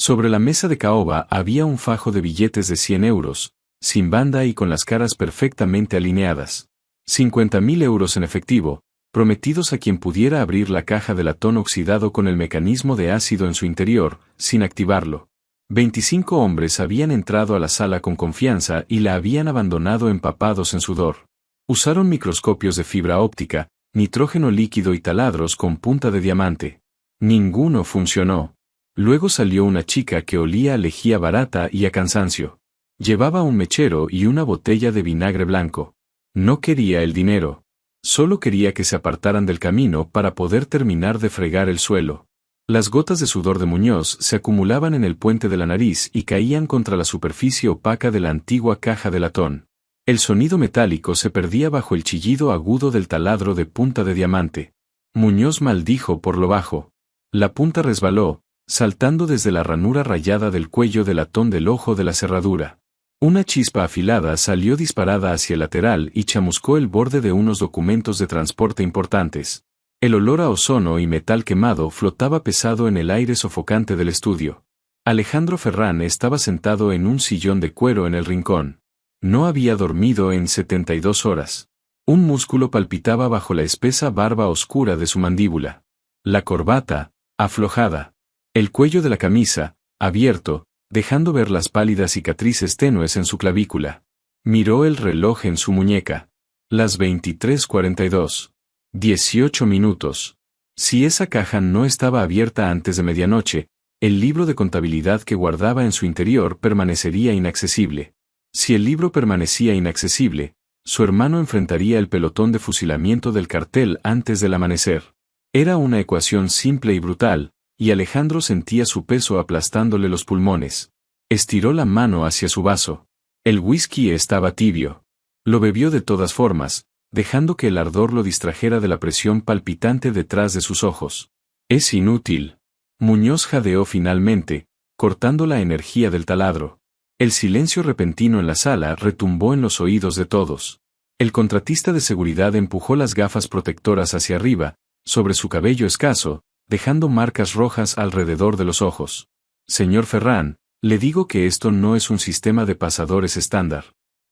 Sobre la mesa de caoba había un fajo de billetes de 100 euros, sin banda y con las caras perfectamente alineadas. 50.000 euros en efectivo, prometidos a quien pudiera abrir la caja de latón oxidado con el mecanismo de ácido en su interior, sin activarlo. 25 hombres habían entrado a la sala con confianza y la habían abandonado empapados en sudor. Usaron microscopios de fibra óptica, nitrógeno líquido y taladros con punta de diamante. Ninguno funcionó. Luego salió una chica que olía a lejía barata y a cansancio. Llevaba un mechero y una botella de vinagre blanco. No quería el dinero. Solo quería que se apartaran del camino para poder terminar de fregar el suelo. Las gotas de sudor de Muñoz se acumulaban en el puente de la nariz y caían contra la superficie opaca de la antigua caja de latón. El sonido metálico se perdía bajo el chillido agudo del taladro de punta de diamante. Muñoz maldijo por lo bajo. La punta resbaló, saltando desde la ranura rayada del cuello de latón del ojo de la cerradura. Una chispa afilada salió disparada hacia el lateral y chamuscó el borde de unos documentos de transporte importantes. El olor a ozono y metal quemado flotaba pesado en el aire sofocante del estudio. Alejandro Ferrán estaba sentado en un sillón de cuero en el rincón. No había dormido en 72 horas. Un músculo palpitaba bajo la espesa barba oscura de su mandíbula. La corbata, aflojada. El cuello de la camisa, abierto, dejando ver las pálidas cicatrices tenues en su clavícula. Miró el reloj en su muñeca. Las 23:42. 18 minutos. Si esa caja no estaba abierta antes de medianoche, el libro de contabilidad que guardaba en su interior permanecería inaccesible. Si el libro permanecía inaccesible, su hermano enfrentaría el pelotón de fusilamiento del cartel antes del amanecer. Era una ecuación simple y brutal, y Alejandro sentía su peso aplastándole los pulmones. Estiró la mano hacia su vaso. El whisky estaba tibio. Lo bebió de todas formas, dejando que el ardor lo distrajera de la presión palpitante detrás de sus ojos. Es inútil. Muñoz jadeó finalmente, cortando la energía del taladro. El silencio repentino en la sala retumbó en los oídos de todos. El contratista de seguridad empujó las gafas protectoras hacia arriba, sobre su cabello escaso, dejando marcas rojas alrededor de los ojos. Señor Ferrán, le digo que esto no es un sistema de pasadores estándar.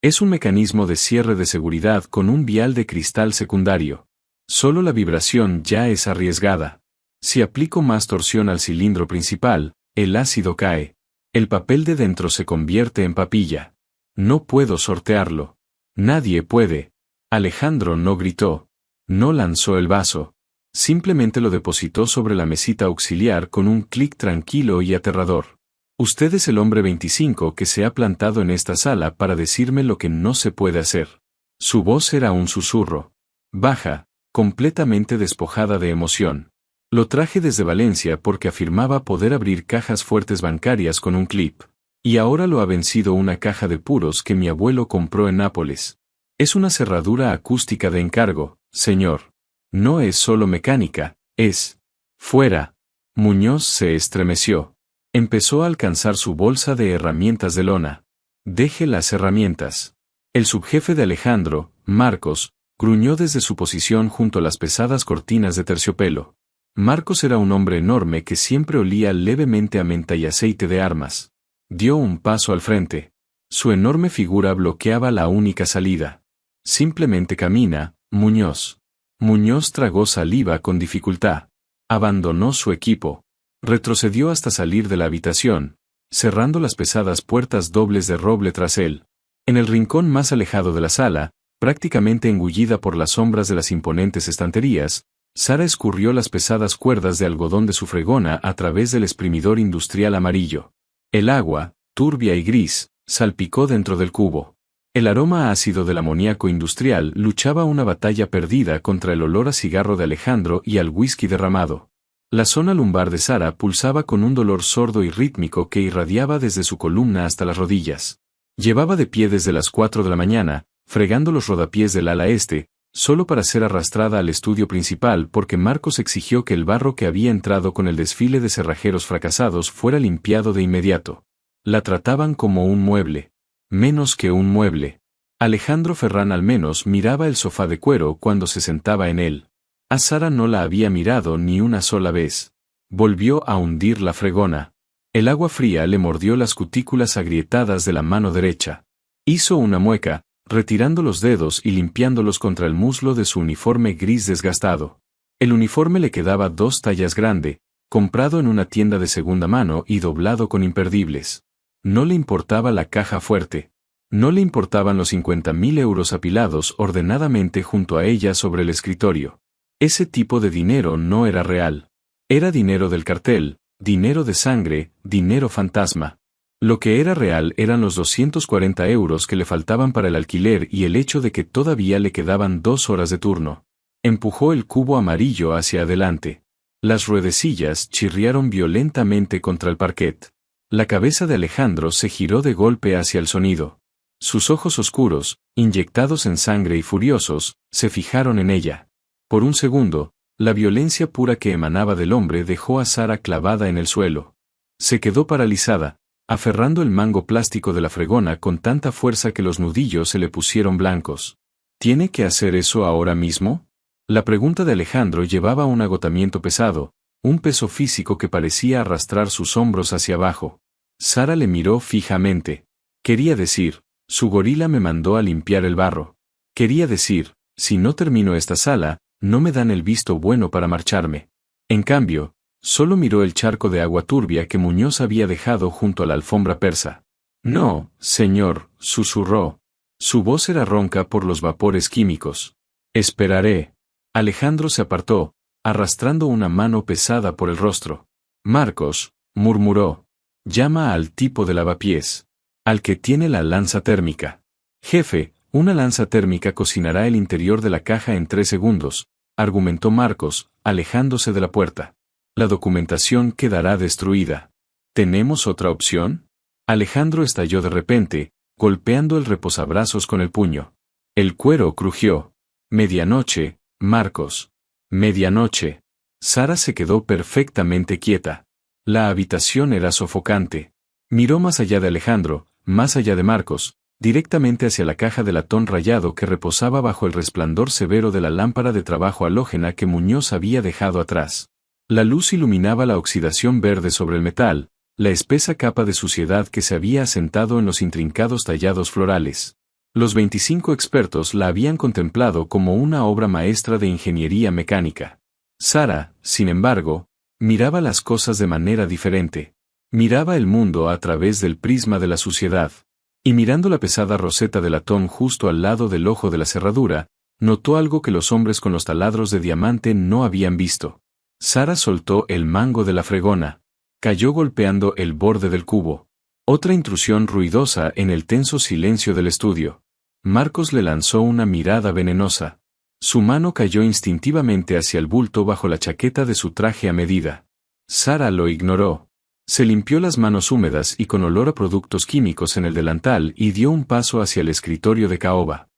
Es un mecanismo de cierre de seguridad con un vial de cristal secundario. Solo la vibración ya es arriesgada. Si aplico más torsión al cilindro principal, el ácido cae. El papel de dentro se convierte en papilla. No puedo sortearlo. Nadie puede. Alejandro no gritó. No lanzó el vaso. Simplemente lo depositó sobre la mesita auxiliar con un clic tranquilo y aterrador. Usted es el hombre 25 que se ha plantado en esta sala para decirme lo que no se puede hacer. Su voz era un susurro. Baja, completamente despojada de emoción. Lo traje desde Valencia porque afirmaba poder abrir cajas fuertes bancarias con un clip. Y ahora lo ha vencido una caja de puros que mi abuelo compró en Nápoles. Es una cerradura acústica de encargo, señor. No es solo mecánica, es... Fuera. Muñoz se estremeció. Empezó a alcanzar su bolsa de herramientas de lona. Deje las herramientas. El subjefe de Alejandro, Marcos, gruñó desde su posición junto a las pesadas cortinas de terciopelo. Marcos era un hombre enorme que siempre olía levemente a menta y aceite de armas. Dio un paso al frente. Su enorme figura bloqueaba la única salida. Simplemente camina, Muñoz. Muñoz tragó saliva con dificultad. Abandonó su equipo. Retrocedió hasta salir de la habitación, cerrando las pesadas puertas dobles de roble tras él. En el rincón más alejado de la sala, prácticamente engullida por las sombras de las imponentes estanterías, Sara escurrió las pesadas cuerdas de algodón de su fregona a través del exprimidor industrial amarillo. El agua, turbia y gris, salpicó dentro del cubo. El aroma ácido del amoníaco industrial luchaba una batalla perdida contra el olor a cigarro de Alejandro y al whisky derramado. La zona lumbar de Sara pulsaba con un dolor sordo y rítmico que irradiaba desde su columna hasta las rodillas. Llevaba de pie desde las 4 de la mañana, fregando los rodapiés del ala este, solo para ser arrastrada al estudio principal porque Marcos exigió que el barro que había entrado con el desfile de cerrajeros fracasados fuera limpiado de inmediato. La trataban como un mueble. Menos que un mueble. Alejandro Ferrán al menos miraba el sofá de cuero cuando se sentaba en él. A Sara no la había mirado ni una sola vez. Volvió a hundir la fregona. El agua fría le mordió las cutículas agrietadas de la mano derecha. Hizo una mueca, retirando los dedos y limpiándolos contra el muslo de su uniforme gris desgastado. El uniforme le quedaba 2 tallas grande, comprado en una tienda de segunda mano y doblado con imperdibles. No le importaba la caja fuerte. No le importaban los 50.000 euros apilados ordenadamente junto a ella sobre el escritorio. Ese tipo de dinero no era real. Era dinero del cartel, dinero de sangre, dinero fantasma. Lo que era real eran los 240 euros que le faltaban para el alquiler y el hecho de que todavía le quedaban 2 horas de turno. Empujó el cubo amarillo hacia adelante. Las ruedecillas chirriaron violentamente contra el parquet. La cabeza de Alejandro se giró de golpe hacia el sonido. Sus ojos oscuros, inyectados en sangre y furiosos, se fijaron en ella. Por un segundo, la violencia pura que emanaba del hombre dejó a Sara clavada en el suelo. Se quedó paralizada, aferrando el mango plástico de la fregona con tanta fuerza que los nudillos se le pusieron blancos. ¿Tiene que hacer eso ahora mismo? La pregunta de Alejandro llevaba un agotamiento pesado, un peso físico que parecía arrastrar sus hombros hacia abajo. Sara le miró fijamente. Quería decir, su gorila me mandó a limpiar el barro. Quería decir, si no termino esta sala, no me dan el visto bueno para marcharme. En cambio, solo miró el charco de agua turbia que Muñoz había dejado junto a la alfombra persa. No, señor, susurró. Su voz era ronca por los vapores químicos. Esperaré. Alejandro se apartó, arrastrando una mano pesada por el rostro. Marcos, murmuró. Llama al tipo de lavapiés. Al que tiene la lanza térmica. Jefe, una lanza térmica cocinará el interior de la caja en 3 segundos, argumentó Marcos, alejándose de la puerta. La documentación quedará destruida. ¿Tenemos otra opción? Alejandro estalló de repente, golpeando el reposabrazos con el puño. El cuero crujió. Medianoche, Marcos. Medianoche. Sara se quedó perfectamente quieta. La habitación era sofocante. Miró más allá de Alejandro, más allá de Marcos, directamente hacia la caja de latón rayado que reposaba bajo el resplandor severo de la lámpara de trabajo halógena que Muñoz había dejado atrás. La luz iluminaba la oxidación verde sobre el metal, la espesa capa de suciedad que se había asentado en los intrincados tallados florales. Los 25 expertos la habían contemplado como una obra maestra de ingeniería mecánica. Sara, sin embargo, miraba las cosas de manera diferente. Miraba el mundo a través del prisma de la suciedad. Y mirando la pesada roseta de latón justo al lado del ojo de la cerradura, notó algo que los hombres con los taladros de diamante no habían visto. Sara soltó el mango de la fregona. Cayó golpeando el borde del cubo. Otra intrusión ruidosa en el tenso silencio del estudio. Marcos le lanzó una mirada venenosa. Su mano cayó instintivamente hacia el bulto bajo la chaqueta de su traje a medida. Sara lo ignoró. Se limpió las manos húmedas y con olor a productos químicos en el delantal y dio un paso hacia el escritorio de caoba.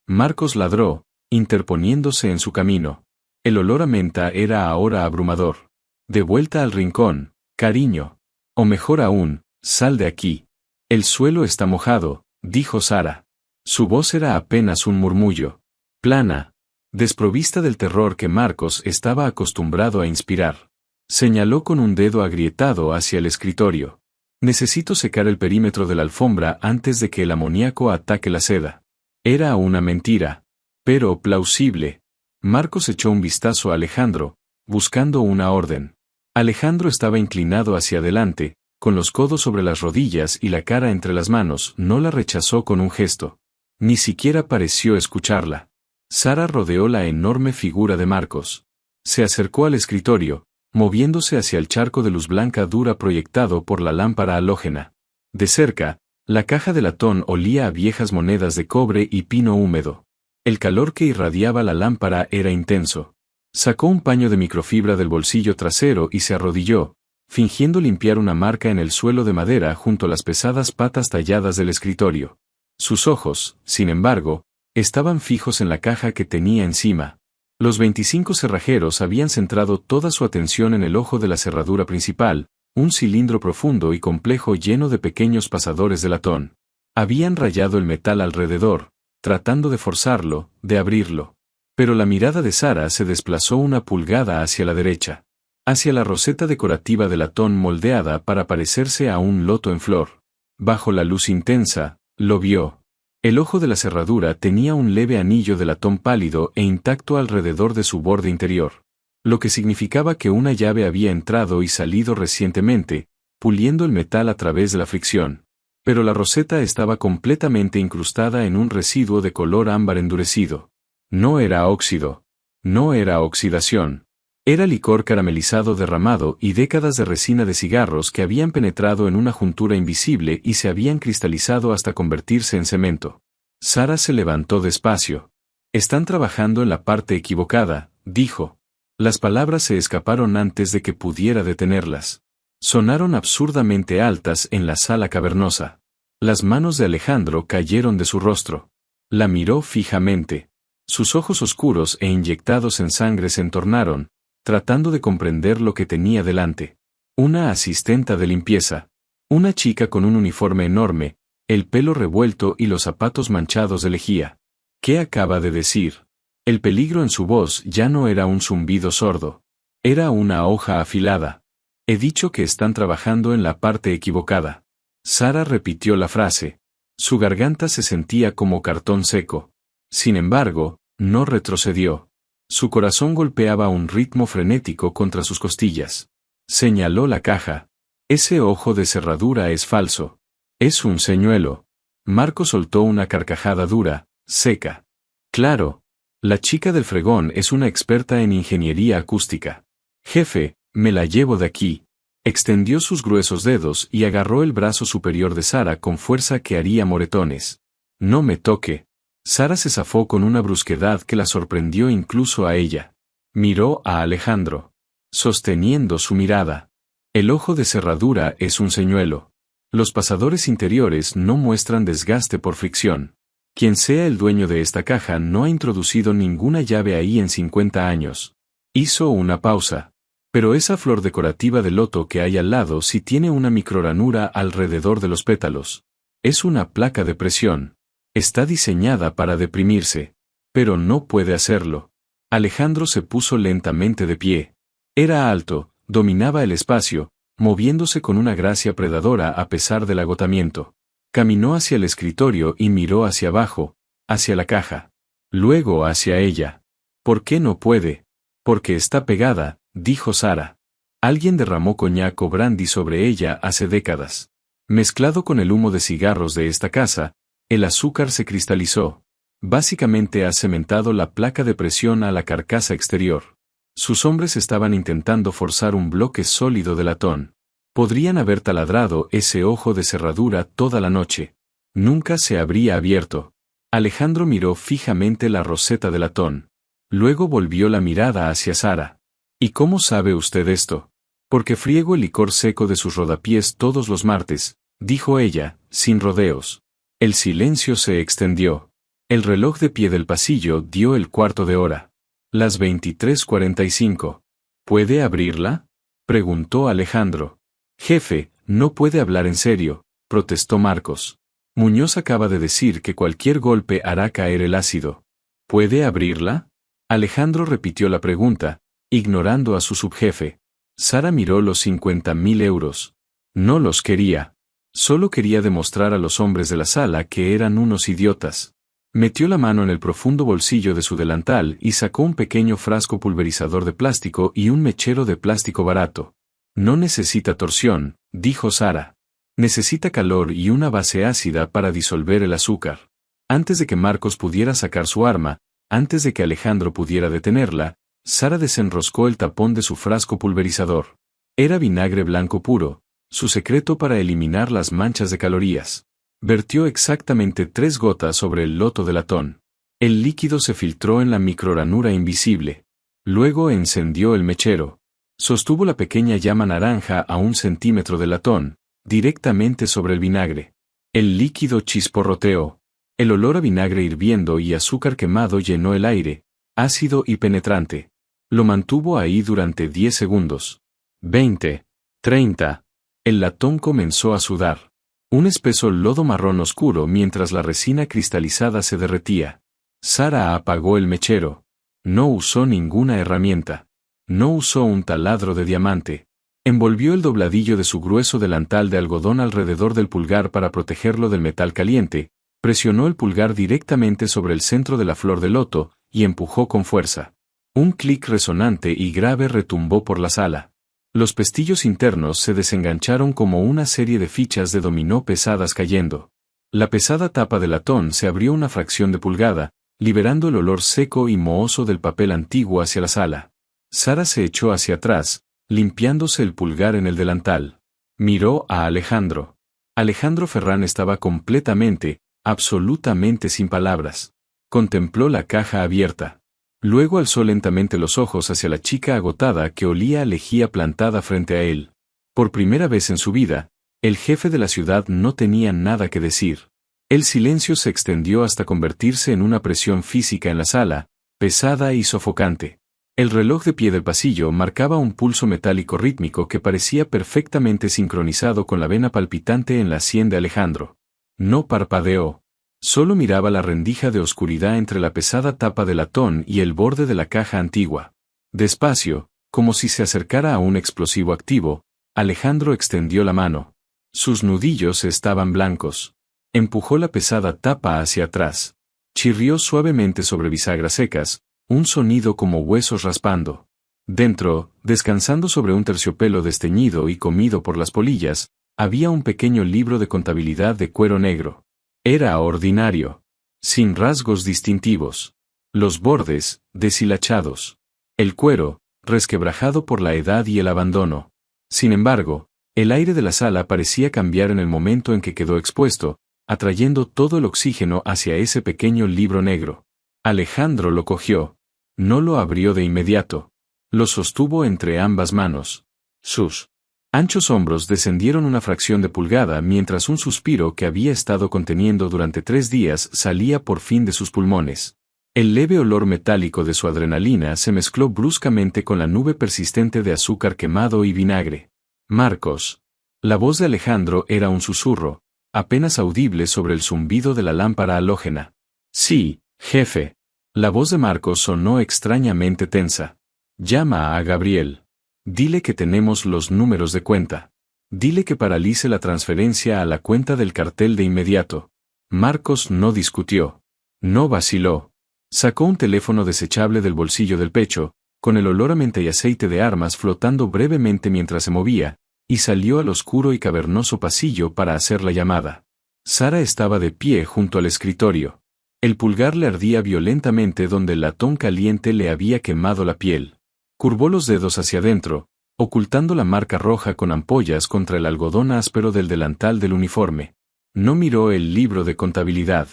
Marcos ladró, interponiéndose en su camino. El olor a menta era ahora abrumador. De vuelta al rincón, cariño. O mejor aún, sal de aquí. El suelo está mojado, dijo Sara. Su voz era apenas un murmullo. Plana. Desprovista del terror que Marcos estaba acostumbrado a inspirar. Señaló con un dedo agrietado hacia el escritorio. Necesito secar el perímetro de la alfombra antes de que el amoníaco ataque la seda. Era una mentira. Pero plausible. Marcos echó un vistazo a Alejandro, buscando una orden. Alejandro estaba inclinado hacia adelante, con los codos sobre las rodillas y la cara entre las manos. No la rechazó con un gesto. Ni siquiera pareció escucharla. Sara rodeó la enorme figura de Marcos. Se acercó al escritorio, moviéndose hacia el charco de luz blanca dura proyectado por la lámpara halógena. De cerca, la caja de latón olía a viejas monedas de cobre y pino húmedo. El calor que irradiaba la lámpara era intenso. Sacó un paño de microfibra del bolsillo trasero y se arrodilló, fingiendo limpiar una marca en el suelo de madera junto a las pesadas patas talladas del escritorio. Sus ojos, sin embargo, estaban fijos en la caja que tenía encima. Los 25 cerrajeros habían centrado toda su atención en el ojo de la cerradura principal, un cilindro profundo y complejo lleno de pequeños pasadores de latón. Habían rayado el metal alrededor, tratando de forzarlo, de abrirlo. Pero la mirada de Sara se desplazó una pulgada hacia la derecha. hacia la roseta decorativa de latón moldeada para parecerse a un loto en flor. Bajo la luz intensa, lo vio. El ojo de la cerradura tenía un leve anillo de latón pálido e intacto alrededor de su borde interior, lo que significaba que una llave había entrado y salido recientemente, puliendo el metal a través de la fricción. Pero la roseta estaba completamente incrustada en un residuo de color ámbar endurecido. No era óxido. No era oxidación. Era licor caramelizado derramado y décadas de resina de cigarros que habían penetrado en una juntura invisible y se habían cristalizado hasta convertirse en cemento. Sara se levantó despacio. «Están trabajando en la parte equivocada», dijo. Las palabras se escaparon antes de que pudiera detenerlas. Sonaron absurdamente altas en la sala cavernosa. Las manos de Alejandro cayeron de su rostro. La miró fijamente. Sus ojos oscuros e inyectados en sangre se entornaron, tratando de comprender lo que tenía delante. Una asistenta de limpieza. Una chica con un uniforme enorme, el pelo revuelto y los zapatos manchados de lejía. ¿Qué acaba de decir? El peligro en su voz ya no era un zumbido sordo. Era una hoja afilada. He dicho que están trabajando en la parte equivocada. Sara repitió la frase. Su garganta se sentía como cartón seco. Sin embargo, no retrocedió. Su corazón golpeaba a un ritmo frenético contra sus costillas. Señaló la caja. Ese ojo de cerradura es falso. Es un señuelo. Marco soltó una carcajada dura, seca. Claro. La chica del fregón es una experta en ingeniería acústica. Jefe, me la llevo de aquí. Extendió sus gruesos dedos y agarró el brazo superior de Sara con fuerza que haría moretones. No me toque. Sara se zafó con una brusquedad que la sorprendió incluso a ella. Miró a Alejandro, sosteniendo su mirada. El ojo de cerradura es un señuelo. Los pasadores interiores no muestran desgaste por fricción. Quien sea el dueño de esta caja no ha introducido ninguna llave ahí en 50 años. Hizo una pausa. Pero esa flor decorativa de loto que hay al lado sí tiene una microranura alrededor de los pétalos. Es una placa de presión. Está diseñada para deprimirse. Pero no puede hacerlo. Alejandro se puso lentamente de pie. Era alto, dominaba el espacio, moviéndose con una gracia predadora a pesar del agotamiento. Caminó hacia el escritorio y miró hacia abajo, hacia la caja. Luego hacia ella. ¿Por qué no puede? Porque está pegada, dijo Sara. Alguien derramó coñac o brandy sobre ella hace décadas. Mezclado con el humo de cigarros de esta casa, el azúcar se cristalizó. Básicamente ha cementado la placa de presión a la carcasa exterior. Sus hombres estaban intentando forzar un bloque sólido de latón. Podrían haber taladrado ese ojo de cerradura toda la noche. Nunca se habría abierto. Alejandro miró fijamente la roseta de latón. Luego volvió la mirada hacia Sara. ¿Y cómo sabe usted esto? Porque friego el licor seco de sus rodapiés todos los martes, dijo ella, sin rodeos. El silencio se extendió. El reloj de pie del pasillo dio el cuarto de hora. Las 23:45. ¿Puede abrirla? Preguntó Alejandro. Jefe, no puede hablar en serio, protestó Marcos. Muñoz acaba de decir que cualquier golpe hará caer el ácido. ¿Puede abrirla? Alejandro repitió la pregunta, ignorando a su subjefe. Sara miró los 50.000 euros. No los quería. Solo quería demostrar a los hombres de la sala que eran unos idiotas. Metió la mano en el profundo bolsillo de su delantal y sacó un pequeño frasco pulverizador de plástico y un mechero de plástico barato. No necesita torsión, dijo Sara. Necesita calor y una base ácida para disolver el azúcar. Antes de que Marcos pudiera sacar su arma, antes de que Alejandro pudiera detenerla, Sara desenroscó el tapón de su frasco pulverizador. Era vinagre blanco puro, su secreto para eliminar las manchas de calorías. Vertió exactamente 3 gotas sobre el loto de latón. El líquido se filtró en la microranura invisible. Luego encendió el mechero. Sostuvo la pequeña llama naranja a 1 centímetro del latón, directamente sobre el vinagre. El líquido chisporroteó. El olor a vinagre hirviendo y azúcar quemado llenó el aire, ácido y penetrante. Lo mantuvo ahí durante 10 segundos. 20. 30. El latón comenzó a sudar. Un espeso lodo marrón oscuro mientras la resina cristalizada se derretía. Sara apagó el mechero. No usó ninguna herramienta. No usó un taladro de diamante. Envolvió el dobladillo de su grueso delantal de algodón alrededor del pulgar para protegerlo del metal caliente, presionó el pulgar directamente sobre el centro de la flor de loto, y empujó con fuerza. Un clic resonante y grave retumbó por la sala. Los pestillos internos se desengancharon como una serie de fichas de dominó pesadas cayendo. La pesada tapa de latón se abrió una fracción de pulgada, liberando el olor seco y mohoso del papel antiguo hacia la sala. Sara se echó hacia atrás, limpiándose el pulgar en el delantal. Miró a Alejandro. Alejandro Ferrán estaba completamente, absolutamente sin palabras. Contempló la caja abierta. Luego alzó lentamente los ojos hacia la chica agotada que olía a lejía plantada frente a él. Por primera vez en su vida, el jefe de la ciudad no tenía nada que decir. El silencio se extendió hasta convertirse en una presión física en la sala, pesada y sofocante. El reloj de pie del pasillo marcaba un pulso metálico rítmico que parecía perfectamente sincronizado con la vena palpitante en la sien de Alejandro. No parpadeó. Solo miraba la rendija de oscuridad entre la pesada tapa de latón y el borde de la caja antigua. Despacio, como si se acercara a un explosivo activo, Alejandro extendió la mano. Sus nudillos estaban blancos. Empujó la pesada tapa hacia atrás. Chirrió suavemente sobre bisagras secas, un sonido como huesos raspando. Dentro, descansando sobre un terciopelo desteñido y comido por las polillas, había un pequeño libro de contabilidad de cuero negro. Era ordinario. Sin rasgos distintivos. Los bordes, deshilachados. El cuero, resquebrajado por la edad y el abandono. Sin embargo, el aire de la sala parecía cambiar en el momento en que quedó expuesto, atrayendo todo el oxígeno hacia ese pequeño libro negro. Alejandro lo cogió. No lo abrió de inmediato. Lo sostuvo entre ambas manos. Sus anchos hombros descendieron una fracción de pulgada mientras un suspiro que había estado conteniendo durante 3 días salía por fin de sus pulmones. El leve olor metálico de su adrenalina se mezcló bruscamente con la nube persistente de azúcar quemado y vinagre. Marcos. La voz de Alejandro era un susurro, apenas audible sobre el zumbido de la lámpara halógena. Sí, jefe. La voz de Marcos sonó extrañamente tensa. Llama a Gabriel. Dile que tenemos los números de cuenta. Dile que paralice la transferencia a la cuenta del cartel de inmediato. Marcos no discutió. No vaciló. Sacó un teléfono desechable del bolsillo del pecho, con el olor a menta y aceite de armas flotando brevemente mientras se movía, y salió al oscuro y cavernoso pasillo para hacer la llamada. Sara estaba de pie junto al escritorio. El pulgar le ardía violentamente donde el latón caliente le había quemado la piel. Curvó los dedos hacia adentro, ocultando la marca roja con ampollas contra el algodón áspero del delantal del uniforme. No miró el libro de contabilidad.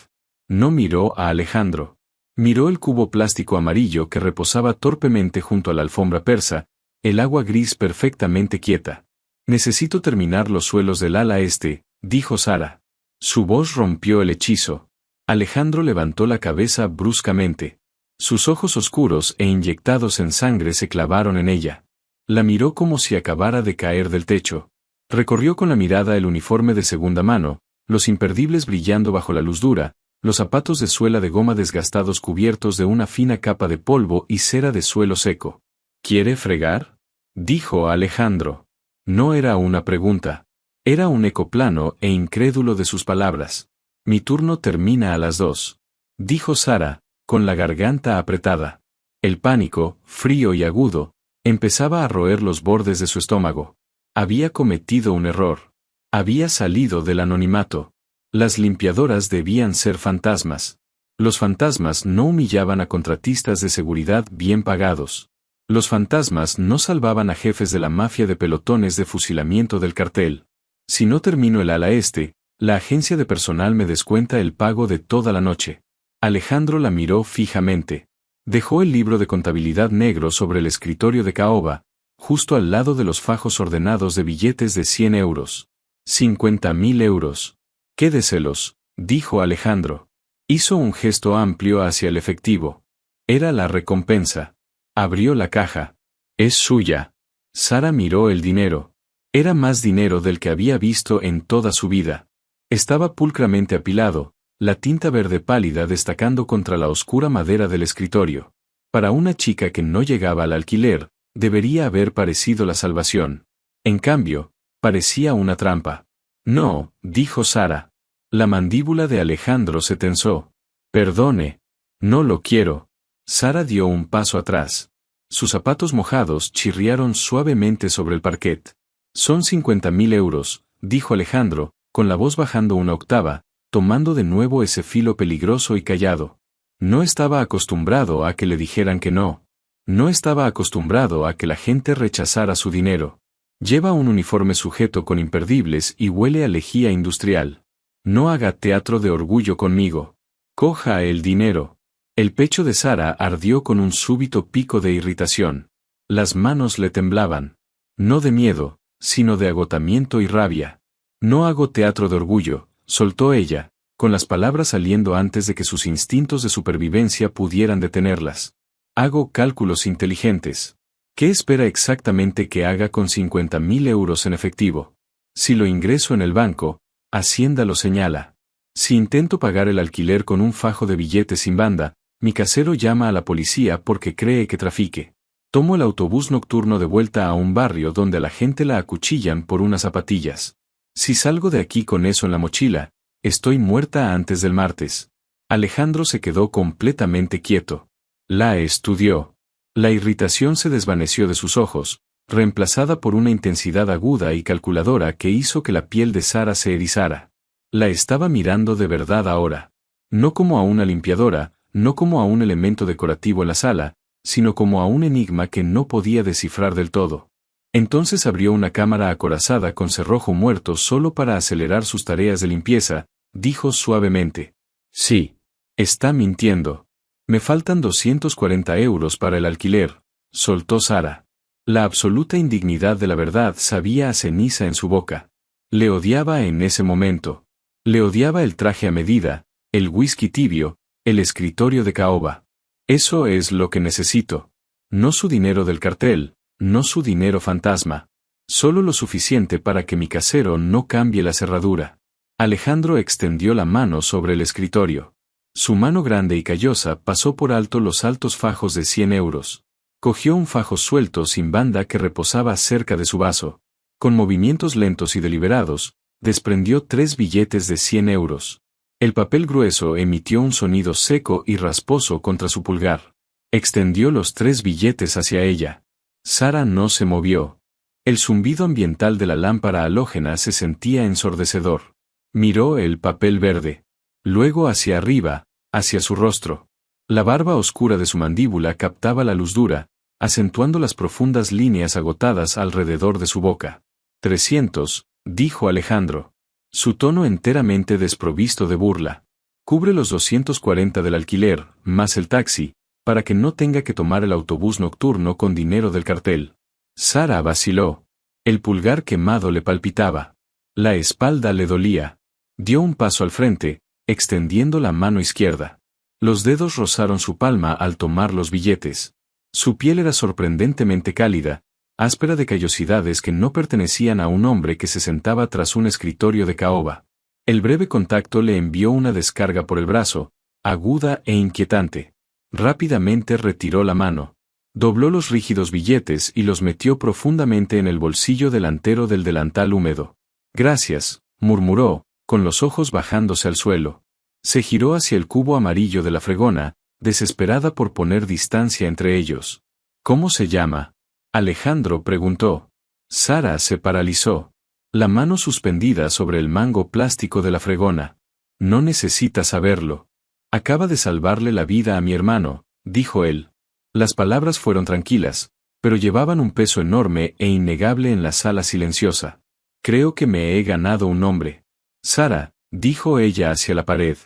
No miró a Alejandro. Miró el cubo plástico amarillo que reposaba torpemente junto a la alfombra persa, el agua gris perfectamente quieta. Necesito terminar los suelos del ala este, dijo Sara. Su voz rompió el hechizo. Alejandro levantó la cabeza bruscamente. Sus ojos oscuros e inyectados en sangre se clavaron en ella. La miró como si acabara de caer del techo. Recorrió con la mirada el uniforme de segunda mano, los imperdibles brillando bajo la luz dura, los zapatos de suela de goma desgastados cubiertos de una fina capa de polvo y cera de suelo seco. ¿Quiere fregar?, dijo Alejandro. No era una pregunta. Era un eco plano e incrédulo de sus palabras. Mi turno termina a las 2. Dijo Sara, con la garganta apretada. El pánico, frío y agudo, empezaba a roer los bordes de su estómago. Había cometido un error. Había salido del anonimato. Las limpiadoras debían ser fantasmas. Los fantasmas no humillaban a contratistas de seguridad bien pagados. Los fantasmas no salvaban a jefes de la mafia de pelotones de fusilamiento del cartel. Si no termino el ala este, la agencia de personal me descuenta el pago de toda la noche. Alejandro la miró fijamente. Dejó el libro de contabilidad negro sobre el escritorio de caoba, justo al lado de los fajos ordenados de billetes de 100 euros. 50.000 euros. Quédeselos, dijo Alejandro. Hizo un gesto amplio hacia el efectivo. Era la recompensa. Abrió la caja. Es suya. Sara miró el dinero. Era más dinero del que había visto en toda su vida. Estaba pulcramente apilado, la tinta verde pálida destacando contra la oscura madera del escritorio. Para una chica que no llegaba al alquiler, Debería haber parecido la salvación. En cambio, parecía una trampa. No, dijo Sara. La mandíbula de Alejandro se tensó. Perdone. No lo quiero. Sara dio un paso atrás. Sus zapatos mojados chirriaron suavemente sobre el parquet. Son 50.000 euros, dijo Alejandro, con la voz bajando una octava, tomando de nuevo ese filo peligroso y callado. No estaba acostumbrado a que le dijeran que no. No estaba acostumbrado a que la gente rechazara su dinero. Lleva un uniforme sujeto con imperdibles y huele a lejía industrial. No haga teatro de orgullo conmigo. Coja el dinero. El pecho de Sara ardió con un súbito pico de irritación. Las manos le temblaban. No de miedo, sino de agotamiento y rabia. No hago teatro de orgullo, soltó ella, con las palabras saliendo antes de que sus instintos de supervivencia pudieran detenerlas. Hago cálculos inteligentes. ¿Qué espera exactamente que haga con 50.000 euros en efectivo? Si lo ingreso en el banco, Hacienda lo señala. Si intento pagar el alquiler con un fajo de billetes sin banda, mi casero llama a la policía porque cree que trafique. Tomo el autobús nocturno de vuelta a un barrio donde a la gente la acuchillan por unas zapatillas. Si salgo de aquí con eso en la mochila, estoy muerta antes del martes. Alejandro se quedó completamente quieto. La estudió. La irritación se desvaneció de sus ojos, reemplazada por una intensidad aguda y calculadora que hizo que la piel de Sara se erizara. La estaba mirando de verdad ahora. No como a una limpiadora, no como a un elemento decorativo en la sala, sino como a un enigma que no podía descifrar del todo. Entonces abrió una cámara acorazada con cerrojo muerto solo para acelerar sus tareas de limpieza, dijo suavemente. Sí. Está mintiendo. Me faltan 240 euros para el alquiler, soltó Sara. La absoluta indignidad de la verdad sabía a ceniza en su boca. Le odiaba en ese momento. Le odiaba el traje a medida, el whisky tibio, el escritorio de caoba. Eso es lo que necesito. No su dinero del cartel, no su dinero fantasma. Solo lo suficiente para que mi casero no cambie la cerradura. Alejandro extendió la mano sobre el escritorio. Su mano grande y callosa pasó por alto los altos fajos de 100 euros. Cogió un fajo suelto sin banda que reposaba cerca de su vaso. Con movimientos lentos y deliberados, desprendió 3 billetes de 100 euros. El papel grueso emitió un sonido seco y rasposo contra su pulgar. Extendió los 3 billetes hacia ella. Sara no se movió. El zumbido ambiental de la lámpara halógena se sentía ensordecedor. Miró el papel verde. Luego hacia arriba, hacia su rostro. La barba oscura de su mandíbula captaba la luz dura, acentuando las profundas líneas agotadas alrededor de su boca. 300, dijo Alejandro. Su tono enteramente desprovisto de burla. Cubre los 240 del alquiler, más el taxi, para que no tenga que tomar el autobús nocturno con dinero del cartel. Sara vaciló. El pulgar quemado le palpitaba. La espalda le dolía. Dio un paso al frente, extendiendo la mano izquierda. Los dedos rozaron su palma al tomar los billetes. Su piel era sorprendentemente cálida, áspera de callosidades que no pertenecían a un hombre que se sentaba tras un escritorio de caoba. El breve contacto le envió una descarga por el brazo, aguda e inquietante. Rápidamente retiró la mano. Dobló los rígidos billetes y los metió profundamente en el bolsillo delantero del delantal húmedo. Gracias, murmuró, con los ojos bajándose al suelo. Se giró hacia el cubo amarillo de la fregona, desesperada por poner distancia entre ellos. ¿Cómo se llama? Alejandro preguntó. Sara se paralizó. La mano suspendida sobre el mango plástico de la fregona. No necesita saberlo. Acaba de salvarle la vida a mi hermano, dijo él. Las palabras fueron tranquilas, pero llevaban un peso enorme e innegable en la sala silenciosa. Creo que me he ganado un nombre. Sara, dijo ella hacia la pared.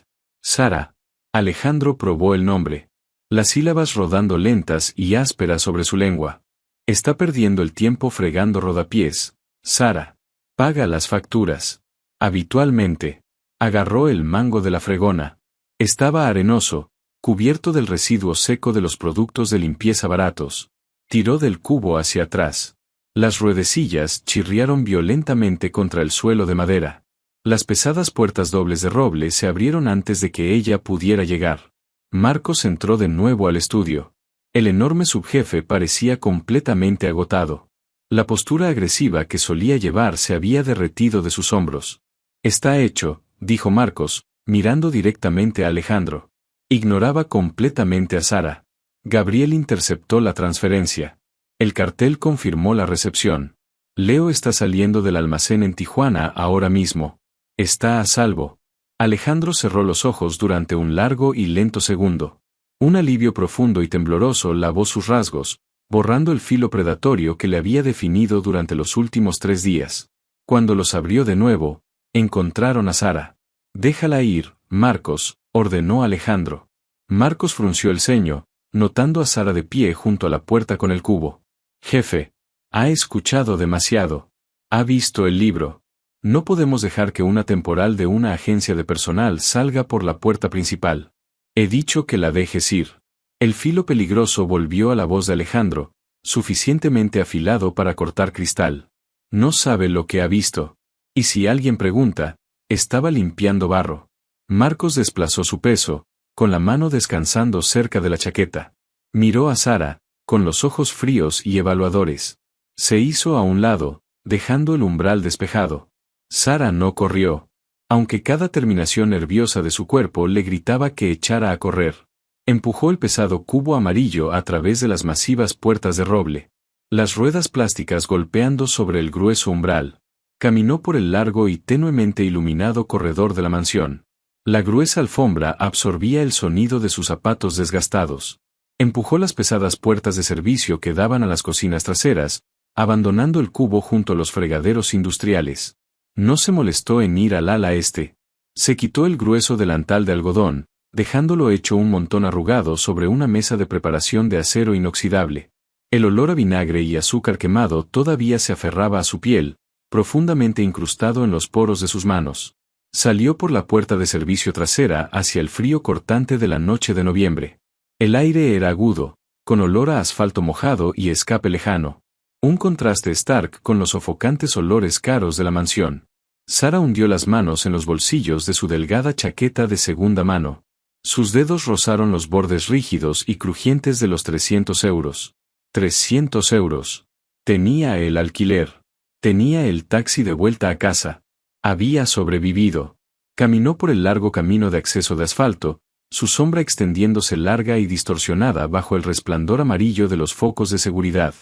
Sara. Alejandro probó el nombre. Las sílabas rodando lentas y ásperas sobre su lengua. Está perdiendo el tiempo fregando rodapiés. Sara. Paga las facturas. Habitualmente. Agarró el mango de la fregona. Estaba arenoso, cubierto del residuo seco de los productos de limpieza baratos. Tiró del cubo hacia atrás. Las ruedecillas chirriaron violentamente contra el suelo de madera. Las pesadas puertas dobles de roble se abrieron antes de que ella pudiera llegar. Marcos entró de nuevo al estudio. El enorme subjefe parecía completamente agotado. La postura agresiva que solía llevar se había derretido de sus hombros. «Está hecho», dijo Marcos, mirando directamente a Alejandro. Ignoraba completamente a Sara. Gabriel interceptó la transferencia. El cartel confirmó la recepción. Leo está saliendo del almacén en Tijuana ahora mismo. Está a salvo. Alejandro cerró los ojos durante un largo y lento segundo. Un alivio profundo y tembloroso lavó sus rasgos, borrando el filo predatorio que le había definido durante los últimos 3 días. Cuando los abrió de nuevo, encontraron a Sara. «Déjala ir, Marcos», ordenó Alejandro. Marcos frunció el ceño, notando a Sara de pie junto a la puerta con el cubo. «Jefe. Ha escuchado demasiado. Ha visto el libro. No podemos dejar que una temporal de una agencia de personal salga por la puerta principal. He dicho que la dejes ir». El filo peligroso volvió a la voz de Alejandro, suficientemente afilado para cortar cristal. No sabe lo que ha visto. Y si alguien pregunta, estaba limpiando barro. Marcos desplazó su peso, con la mano descansando cerca de la chaqueta. Miró a Sara, con los ojos fríos y evaluadores. Se hizo a un lado, dejando el umbral despejado. Sara no corrió, aunque cada terminación nerviosa de su cuerpo le gritaba que echara a correr. Empujó el pesado cubo amarillo a través de las masivas puertas de roble. Las ruedas plásticas golpeando sobre el grueso umbral. Caminó por el largo y tenuemente iluminado corredor de la mansión. La gruesa alfombra absorbía el sonido de sus zapatos desgastados. Empujó las pesadas puertas de servicio que daban a las cocinas traseras, abandonando el cubo junto a los fregaderos industriales. No se molestó en ir al ala este. Se quitó el grueso delantal de algodón, dejándolo hecho un montón arrugado sobre una mesa de preparación de acero inoxidable. El olor a vinagre y azúcar quemado todavía se aferraba a su piel, profundamente incrustado en los poros de sus manos. Salió por la puerta de servicio trasera hacia el frío cortante de la noche de noviembre. El aire era agudo, con olor a asfalto mojado y escape lejano. Un contraste stark con los sofocantes olores caros de la mansión. Sara hundió las manos en los bolsillos de su delgada chaqueta de segunda mano. Sus dedos rozaron los bordes rígidos y crujientes de los 300 euros. 300 euros. Tenía el alquiler. Tenía el taxi de vuelta a casa. Había sobrevivido. Caminó por el largo camino de acceso de asfalto, su sombra extendiéndose larga y distorsionada bajo el resplandor amarillo de los focos de seguridad.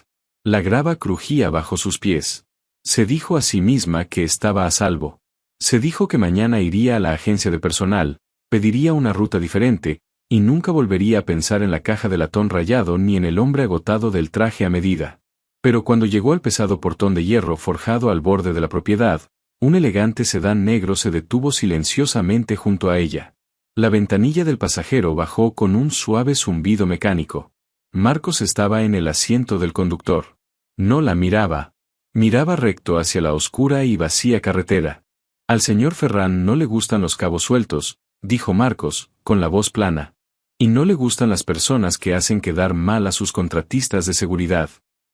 La grava crujía bajo sus pies. Se dijo a sí misma que estaba a salvo. Se dijo que mañana iría a la agencia de personal, pediría una ruta diferente, y nunca volvería a pensar en la caja de latón rayado ni en el hombre agotado del traje a medida. Pero cuando llegó al pesado portón de hierro forjado al borde de la propiedad, un elegante sedán negro se detuvo silenciosamente junto a ella. La ventanilla del pasajero bajó con un suave zumbido mecánico. Marcos estaba en el asiento del conductor. No la miraba. Miraba recto hacia la oscura y vacía carretera. Al señor Ferran no le gustan los cabos sueltos, dijo Marcos, con la voz plana. Y no le gustan las personas que hacen quedar mal a sus contratistas de seguridad.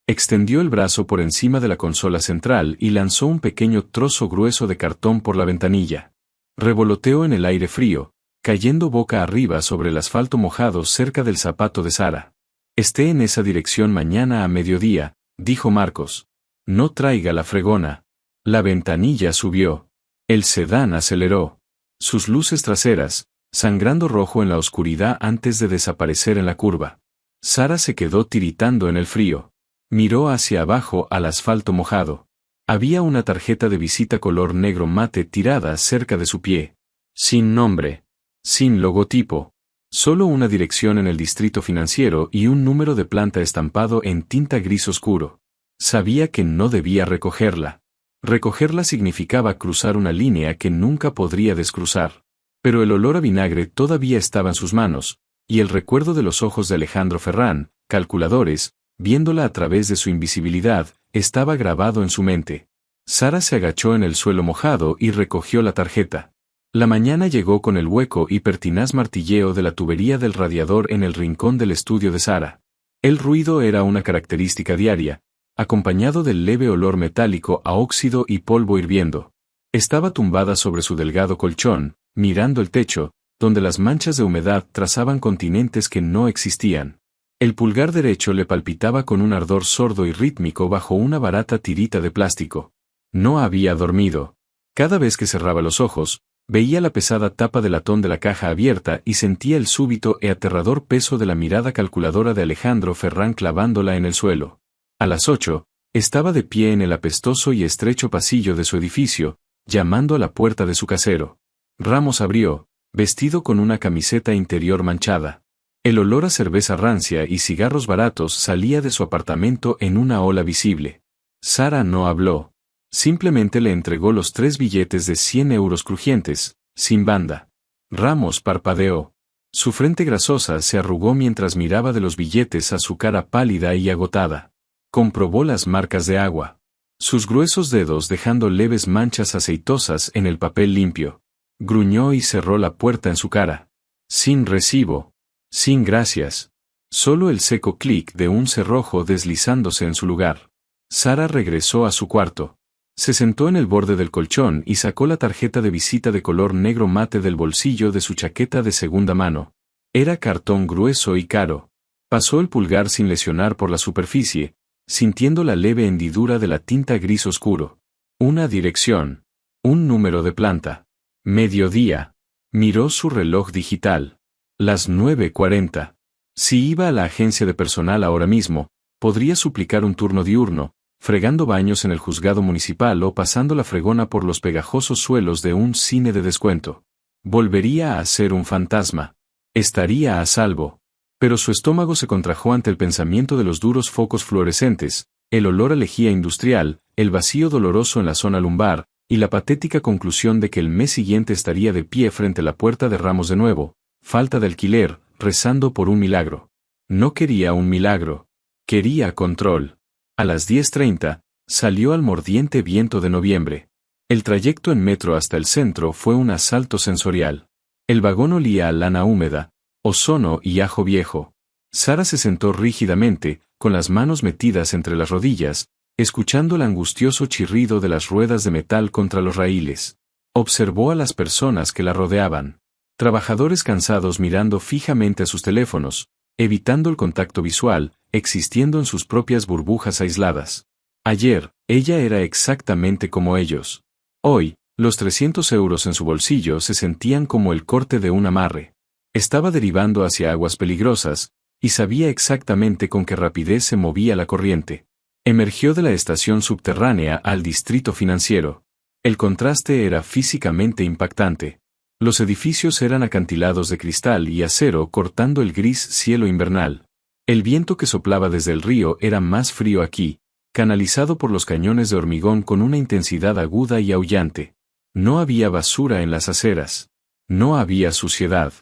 Extendió el brazo por encima de la consola central y lanzó un pequeño trozo grueso de cartón por la ventanilla. Revoloteó en el aire frío, cayendo boca arriba sobre el asfalto mojado cerca del zapato de Sara. «Esté en esa dirección mañana a mediodía», dijo Marcos. «No traiga la fregona». La ventanilla subió. El sedán aceleró. Sus luces traseras, sangrando rojo en la oscuridad antes de desaparecer en la curva. Sara se quedó tiritando en el frío. Miró hacia abajo al asfalto mojado. Había una tarjeta de visita color negro mate tirada cerca de su pie. Sin nombre. Sin logotipo. Solo una dirección en el distrito financiero y un número de planta estampado en tinta gris oscuro. Sabía que no debía recogerla. Recogerla significaba cruzar una línea que nunca podría descruzar. Pero el olor a vinagre todavía estaba en sus manos, y el recuerdo de los ojos de Alejandro Ferran, calculadores, viéndola a través de su invisibilidad, estaba grabado en su mente. Sara se agachó en el suelo mojado y recogió la tarjeta. La mañana llegó con el hueco y pertinaz martilleo de la tubería del radiador en el rincón del estudio de Sara. El ruido era una característica diaria, acompañado del leve olor metálico a óxido y polvo hirviendo. Estaba tumbada sobre su delgado colchón, mirando el techo, donde las manchas de humedad trazaban continentes que no existían. El pulgar derecho le palpitaba con un ardor sordo y rítmico bajo una barata tirita de plástico. No había dormido. Cada vez que cerraba los ojos, veía la pesada tapa de latón de la caja abierta y sentía el súbito e aterrador peso de la mirada calculadora de Alejandro Ferrán clavándola en el suelo. A las 8, estaba de pie en el apestoso y estrecho pasillo de su edificio, llamando a la puerta de su casero. Ramos abrió, vestido con una camiseta interior manchada. El olor a cerveza rancia y cigarros baratos salía de su apartamento en una ola visible. Sara no habló. Simplemente le entregó los 3 billetes de 100 euros crujientes, sin banda. Ramos parpadeó. Su frente grasosa se arrugó mientras miraba de los billetes a su cara pálida y agotada. Comprobó las marcas de agua. Sus gruesos dedos dejando leves manchas aceitosas en el papel limpio. Gruñó y cerró la puerta en su cara. Sin recibo. Sin gracias. Solo el seco clic de un cerrojo deslizándose en su lugar. Sara regresó a su cuarto. Se sentó en el borde del colchón y sacó la tarjeta de visita de color negro mate del bolsillo de su chaqueta de segunda mano. Era cartón grueso y caro. Pasó el pulgar sin lesionar por la superficie, sintiendo la leve hendidura de la tinta gris oscuro. Una dirección. Un número de planta. Mediodía. Miró su reloj digital. Las 9:40. Si iba a la agencia de personal ahora mismo, podría suplicar un turno diurno, fregando baños en el juzgado municipal o pasando la fregona por los pegajosos suelos de un cine de descuento. Volvería a ser un fantasma. Estaría a salvo. Pero su estómago se contrajo ante el pensamiento de los duros focos fluorescentes, el olor a lejía industrial, el vacío doloroso en la zona lumbar, y la patética conclusión de que el mes siguiente estaría de pie frente a la puerta de Ramos de nuevo, falta de alquiler, rezando por un milagro. No quería un milagro. Quería control. A las 10:30, salió al mordiente viento de noviembre. El trayecto en metro hasta el centro fue un asalto sensorial. El vagón olía a lana húmeda, ozono y ajo viejo. Sara se sentó rígidamente, con las manos metidas entre las rodillas, escuchando el angustioso chirrido de las ruedas de metal contra los raíles. Observó a las personas que la rodeaban. Trabajadores cansados mirando fijamente a sus teléfonos, evitando el contacto visual, existiendo en sus propias burbujas aisladas. Ayer, ella era exactamente como ellos. Hoy, los 300 euros en su bolsillo se sentían como el corte de un amarre. Estaba derivando hacia aguas peligrosas, y sabía exactamente con qué rapidez se movía la corriente. Emergió de la estación subterránea al distrito financiero. El contraste era físicamente impactante. Los edificios eran acantilados de cristal y acero cortando el gris cielo invernal. El viento que soplaba desde el río era más frío aquí, canalizado por los cañones de hormigón con una intensidad aguda y aullante. No había basura en las aceras. No había suciedad.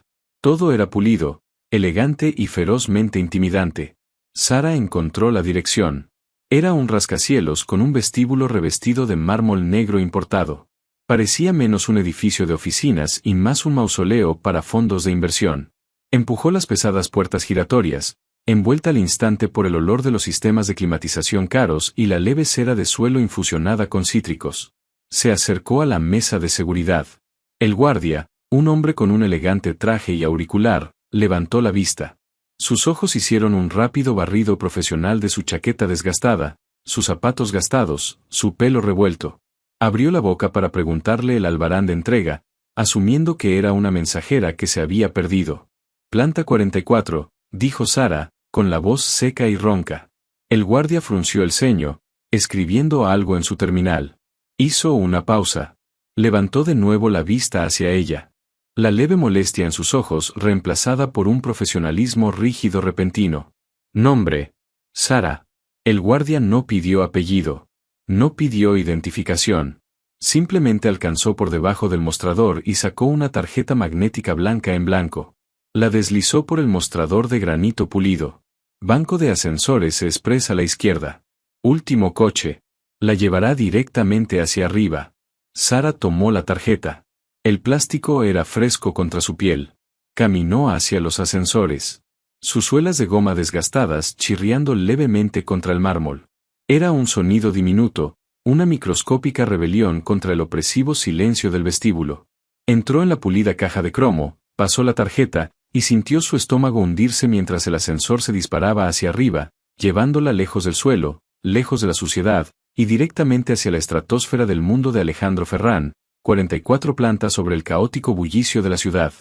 Todo era pulido, elegante y ferozmente intimidante. Sara encontró la dirección. Era un rascacielos con un vestíbulo revestido de mármol negro importado. Parecía menos un edificio de oficinas y más un mausoleo para fondos de inversión. Empujó las pesadas puertas giratorias, envuelta al instante por el olor de los sistemas de climatización caros y la leve cera de suelo infusionada con cítricos. Se acercó a la mesa de seguridad. El guardia, un hombre con un elegante traje y auricular, levantó la vista. Sus ojos hicieron un rápido barrido profesional de su chaqueta desgastada, sus zapatos gastados, su pelo revuelto. Abrió la boca para preguntarle el albarán de entrega, asumiendo que era una mensajera que se había perdido. Planta 44, dijo Sara, con la voz seca y ronca. El guardia frunció el ceño, escribiendo algo en su terminal. Hizo una pausa. Levantó de nuevo la vista hacia ella. La leve molestia en sus ojos reemplazada por un profesionalismo rígido repentino. Nombre. Sara. El guardia no pidió apellido. No pidió identificación. Simplemente alcanzó por debajo del mostrador y sacó una tarjeta magnética blanca en blanco. La deslizó por el mostrador de granito pulido. Banco de ascensores express a la izquierda. Último coche. La llevará directamente hacia arriba. Sara tomó la tarjeta. El plástico era fresco contra su piel. Caminó hacia los ascensores. Sus suelas de goma desgastadas chirriando levemente contra el mármol. Era un sonido diminuto, una microscópica rebelión contra el opresivo silencio del vestíbulo. Entró en la pulida caja de cromo, pasó la tarjeta, y sintió su estómago hundirse mientras el ascensor se disparaba hacia arriba, llevándola lejos del suelo, lejos de la suciedad, y directamente hacia la estratosfera del mundo de Alejandro Ferrán, 44 plantas sobre el caótico bullicio de la ciudad.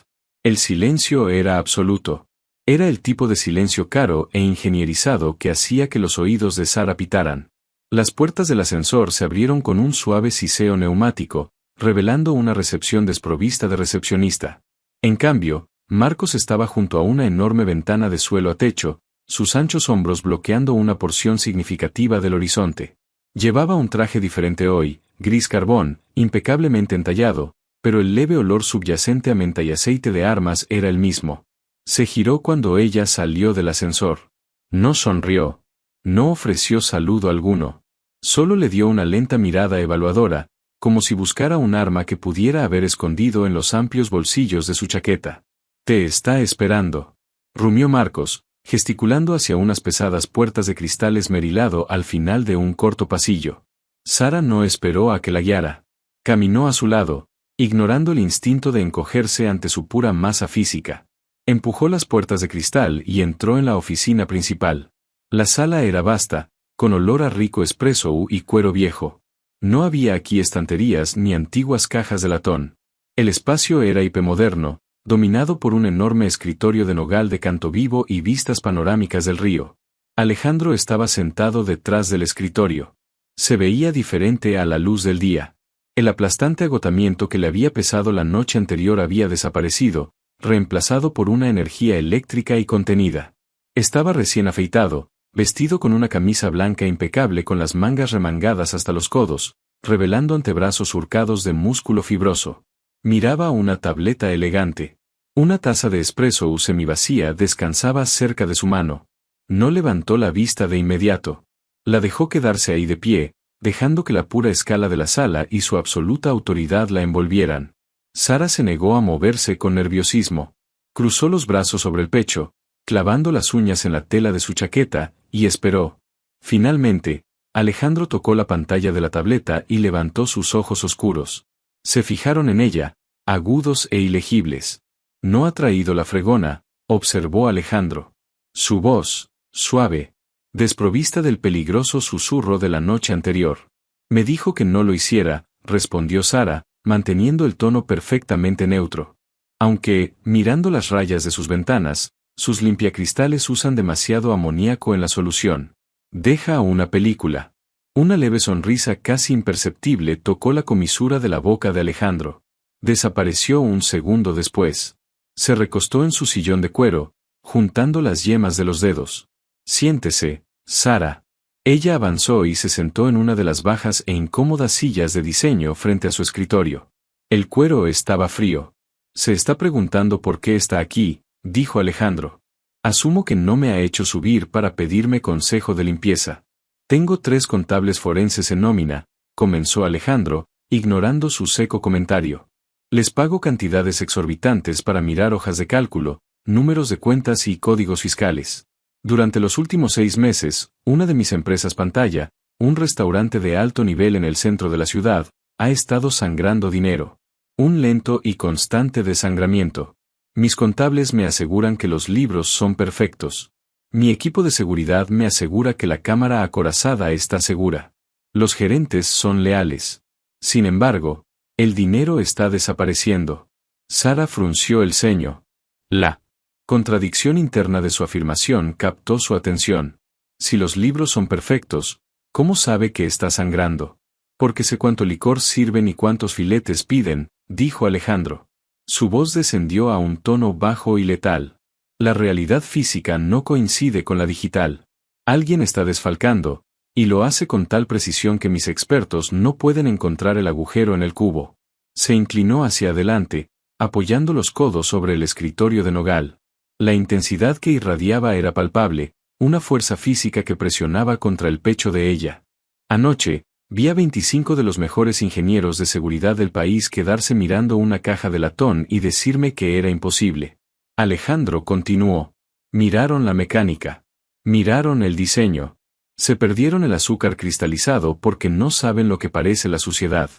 El silencio era absoluto. Era el tipo de silencio caro e ingenierizado que hacía que los oídos de Sara pitaran. Las puertas del ascensor se abrieron con un suave siseo neumático, revelando una recepción desprovista de recepcionista. En cambio, Marcos estaba junto a una enorme ventana de suelo a techo, sus anchos hombros bloqueando una porción significativa del horizonte. Llevaba un traje diferente hoy, gris carbón, impecablemente entallado, pero el leve olor subyacente a menta y aceite de armas era el mismo. Se giró cuando ella salió del ascensor. No sonrió. No ofreció saludo alguno. Solo le dio una lenta mirada evaluadora, como si buscara un arma que pudiera haber escondido en los amplios bolsillos de su chaqueta. «Te está esperando», rumió Marcos, gesticulando hacia unas pesadas puertas de cristal esmerilado al final de un corto pasillo. Sara no esperó a que la guiara. Caminó a su lado, ignorando el instinto de encogerse ante su pura masa física. Empujó las puertas de cristal y entró en la oficina principal. La sala era vasta, con olor a rico espresso y cuero viejo. No había aquí estanterías ni antiguas cajas de latón. El espacio era hipermoderno, dominado por un enorme escritorio de nogal de canto vivo y vistas panorámicas del río. Alejandro estaba sentado detrás del escritorio. Se veía diferente a la luz del día. El aplastante agotamiento que le había pesado la noche anterior había desaparecido, reemplazado por una energía eléctrica y contenida. Estaba recién afeitado, vestido con una camisa blanca impecable con las mangas remangadas hasta los codos, revelando antebrazos surcados de músculo fibroso. Miraba una tableta elegante. Una taza de espresso semivacía descansaba cerca de su mano. No levantó la vista de inmediato. La dejó quedarse ahí de pie, dejando que la pura escala de la sala y su absoluta autoridad la envolvieran. Sara se negó a moverse con nerviosismo. Cruzó los brazos sobre el pecho, clavando las uñas en la tela de su chaqueta, y esperó. Finalmente, Alejandro tocó la pantalla de la tableta y levantó sus ojos oscuros. Se fijaron en ella, agudos e ilegibles. «No ha traído la fregona», observó Alejandro. Su voz, suave, desprovista del peligroso susurro de la noche anterior. «Me dijo que no lo hiciera», respondió Sara, manteniendo el tono perfectamente neutro. Aunque, mirando las rayas de sus ventanas, sus limpiacristales usan demasiado amoníaco en la solución. «Deja una película». Una leve sonrisa casi imperceptible tocó la comisura de la boca de Alejandro. Desapareció un segundo después. Se recostó en su sillón de cuero, juntando las yemas de los dedos. «Siéntese, Sara». Ella avanzó y se sentó en una de las bajas e incómodas sillas de diseño frente a su escritorio. El cuero estaba frío. «Se está preguntando por qué está aquí», dijo Alejandro. «Asumo que no me ha hecho subir para pedirme consejo de limpieza». «Tengo 3 contables forenses en nómina», comenzó Alejandro, ignorando su seco comentario. «Les pago cantidades exorbitantes para mirar hojas de cálculo, números de cuentas y códigos fiscales. Durante los últimos 6 meses, una de mis empresas pantalla, un restaurante de alto nivel en el centro de la ciudad, ha estado sangrando dinero. Un lento y constante desangramiento. Mis contables me aseguran que los libros son perfectos. Mi equipo de seguridad me asegura que la cámara acorazada está segura. Los gerentes son leales. Sin embargo, el dinero está desapareciendo». Sara frunció el ceño. La contradicción interna de su afirmación captó su atención. «Si los libros son perfectos, ¿cómo sabe que está sangrando?» «Porque sé cuánto licor sirven y cuántos filetes piden», dijo Alejandro. Su voz descendió a un tono bajo y letal. «La realidad física no coincide con la digital. Alguien está desfalcando, y lo hace con tal precisión que mis expertos no pueden encontrar el agujero en el cubo». Se inclinó hacia adelante, apoyando los codos sobre el escritorio de nogal. La intensidad que irradiaba era palpable, una fuerza física que presionaba contra el pecho de ella. «Anoche, vi a 25 de los mejores ingenieros de seguridad del país quedarse mirando una caja de latón y decirme que era imposible». Alejandro continuó. «Miraron la mecánica. Miraron el diseño. Se perdieron el azúcar cristalizado porque no saben lo que parece la suciedad.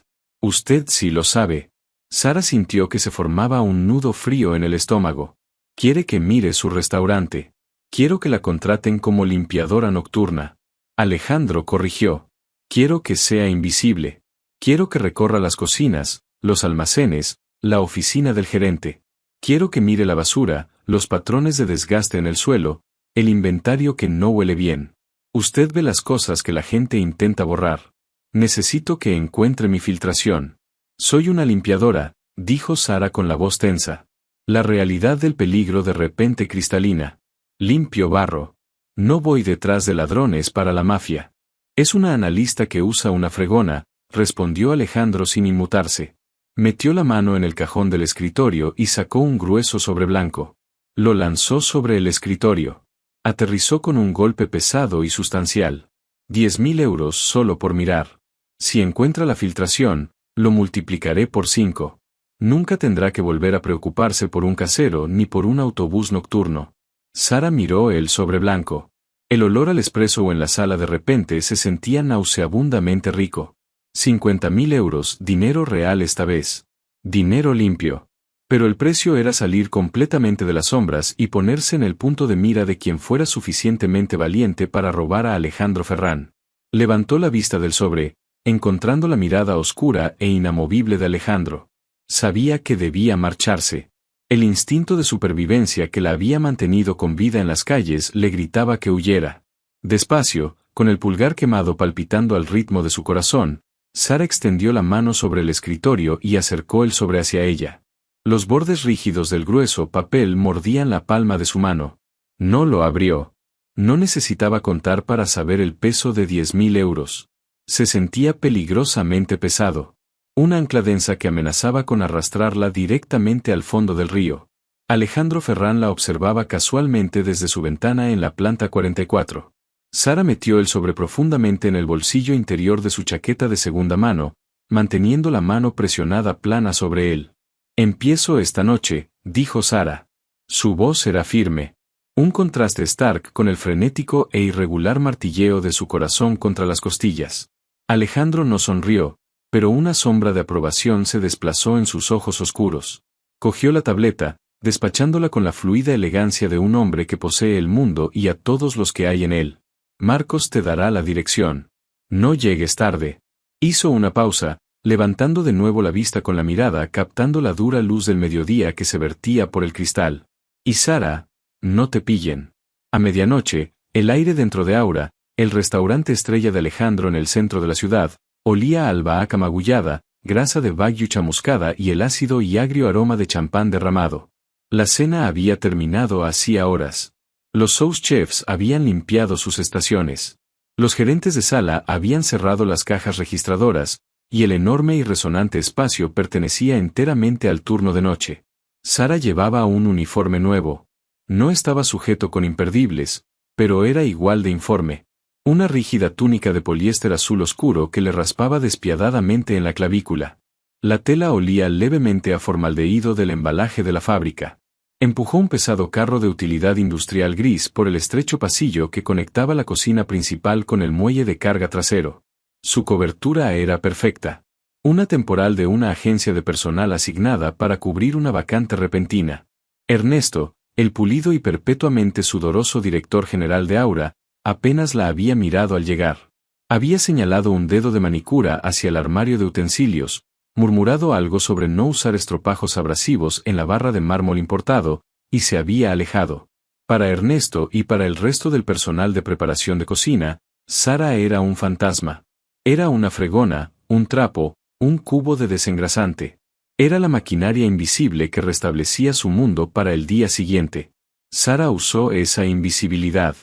Usted sí lo sabe». Sara sintió que se formaba un nudo frío en el estómago. Quiere que mire su restaurante. Quiero que la contraten como limpiadora nocturna. Alejandro corrigió. Quiero que sea invisible. Quiero que recorra las cocinas, los almacenes, la oficina del gerente. Quiero que mire la basura, los patrones de desgaste en el suelo, el inventario que no huele bien. Usted ve las cosas que la gente intenta borrar. Necesito que encuentre mi filtración. Soy una limpiadora, dijo Sara con la voz tensa. La realidad del peligro de repente cristalina. Limpio barro. No voy detrás de ladrones para la mafia. Es una analista que usa una fregona, respondió Alejandro sin inmutarse. Metió la mano en el cajón del escritorio y sacó un grueso sobre blanco. Lo lanzó sobre el escritorio. Aterrizó con un golpe pesado y sustancial. 10.000 euros solo por mirar. Si encuentra la filtración, lo multiplicaré por 5. Nunca tendrá que volver a preocuparse por un casero ni por un autobús nocturno. Sara miró el sobre blanco. El olor al espresso en la sala de repente se sentía nauseabundamente rico. 50.000 euros, dinero real esta vez. Dinero limpio. Pero el precio era salir completamente de las sombras y ponerse en el punto de mira de quien fuera suficientemente valiente para robar a Alejandro Ferrán. Levantó la vista del sobre, encontrando la mirada oscura e inamovible de Alejandro. Sabía que debía marcharse. El instinto de supervivencia que la había mantenido con vida en las calles le gritaba que huyera. Despacio, con el pulgar quemado palpitando al ritmo de su corazón, Sara extendió la mano sobre el escritorio y acercó el sobre hacia ella. Los bordes rígidos del grueso papel mordían la palma de su mano. No lo abrió. No necesitaba contar para saber el peso de 10.000 euros. Se sentía peligrosamente pesado. Una ancla densa que amenazaba con arrastrarla directamente al fondo del río. Alejandro Ferrán la observaba casualmente desde su ventana en la planta 44. Sara metió el sobre profundamente en el bolsillo interior de su chaqueta de segunda mano, manteniendo la mano presionada plana sobre él. «Empiezo esta noche», dijo Sara. Su voz era firme. Un contraste stark con el frenético e irregular martilleo de su corazón contra las costillas. Alejandro no sonrió, pero una sombra de aprobación se desplazó en sus ojos oscuros. Cogió la tableta, despachándola con la fluida elegancia de un hombre que posee el mundo y a todos los que hay en él. «Marcos te dará la dirección. No llegues tarde». Hizo una pausa, levantando de nuevo la vista con la mirada captando la dura luz del mediodía que se vertía por el cristal. «Y Sara, no te pillen». A medianoche, el aire dentro de Aura, el restaurante estrella de Alejandro en el centro de la ciudad, olía a albahaca magullada, grasa de wagyu chamuscada y el ácido y agrio aroma de champán derramado. La cena había terminado hacía horas. Los sous chefs habían limpiado sus estaciones. Los gerentes de sala habían cerrado las cajas registradoras, y el enorme y resonante espacio pertenecía enteramente al turno de noche. Sara llevaba un uniforme nuevo. No estaba sujeto con imperdibles, pero era igual de informe. Una rígida túnica de poliéster azul oscuro que le raspaba despiadadamente en la clavícula. La tela olía levemente a formaldehído del embalaje de la fábrica. Empujó un pesado carro de utilidad industrial gris por el estrecho pasillo que conectaba la cocina principal con el muelle de carga trasero. Su cobertura era perfecta. Una temporal de una agencia de personal asignada para cubrir una vacante repentina. Ernesto, el pulido y perpetuamente sudoroso director general de Aura, apenas la había mirado al llegar. Había señalado un dedo de manicura hacia el armario de utensilios, murmurado algo sobre no usar estropajos abrasivos en la barra de mármol importado, y se había alejado. Para Ernesto y para el resto del personal de preparación de cocina, Sara era un fantasma. Era una fregona, un trapo, un cubo de desengrasante. Era la maquinaria invisible que restablecía su mundo para el día siguiente. Sara usó esa invisibilidad.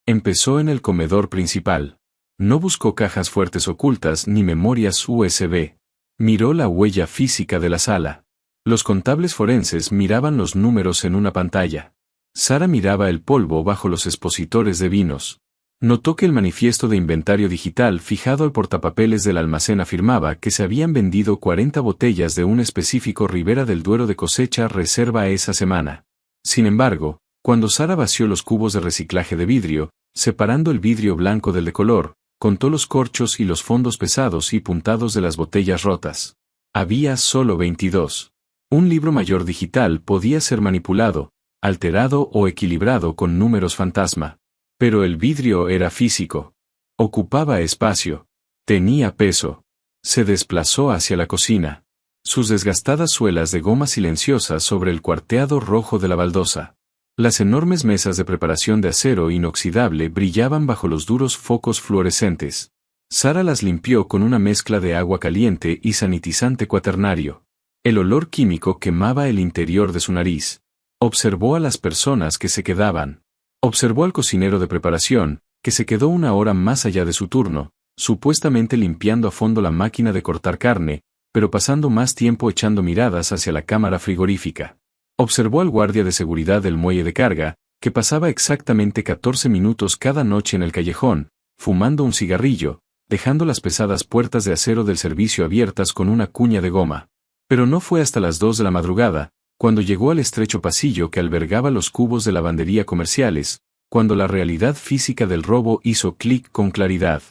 Empezó en el comedor principal. No buscó cajas fuertes ocultas ni memorias USB. Miró la huella física de la sala. Los contables forenses miraban los números en una pantalla. Sara miraba el polvo bajo los expositores de vinos. Notó que el manifiesto de inventario digital fijado al portapapeles del almacén afirmaba que se habían vendido 40 botellas de un específico Ribera del Duero de cosecha reserva esa semana. Sin embargo, cuando Sara vació los cubos de reciclaje de vidrio, separando el vidrio blanco del de color, contó los corchos y los fondos pesados y puntados de las botellas rotas. Había solo 22. Un libro mayor digital podía ser manipulado, alterado o equilibrado con números fantasma. Pero el vidrio era físico. Ocupaba espacio. Tenía peso. Se desplazó hacia la cocina. Sus desgastadas suelas de goma silenciosas sobre el cuarteado rojo de la baldosa. Las enormes mesas de preparación de acero inoxidable brillaban bajo los duros focos fluorescentes. Sara las limpió con una mezcla de agua caliente y sanitizante cuaternario. El olor químico quemaba el interior de su nariz. Observó a las personas que se quedaban. Observó al cocinero de preparación, que se quedó una hora más allá de su turno, supuestamente limpiando a fondo la máquina de cortar carne, pero pasando más tiempo echando miradas hacia la cámara frigorífica. Observó al guardia de seguridad del muelle de carga, que pasaba exactamente 14 minutos cada noche en el callejón, fumando un cigarrillo, dejando las pesadas puertas de acero del servicio abiertas con una cuña de goma. Pero no fue hasta las 2 de la madrugada, cuando llegó al estrecho pasillo que albergaba los cubos de lavandería comerciales, cuando la realidad física del robo hizo clic con claridad.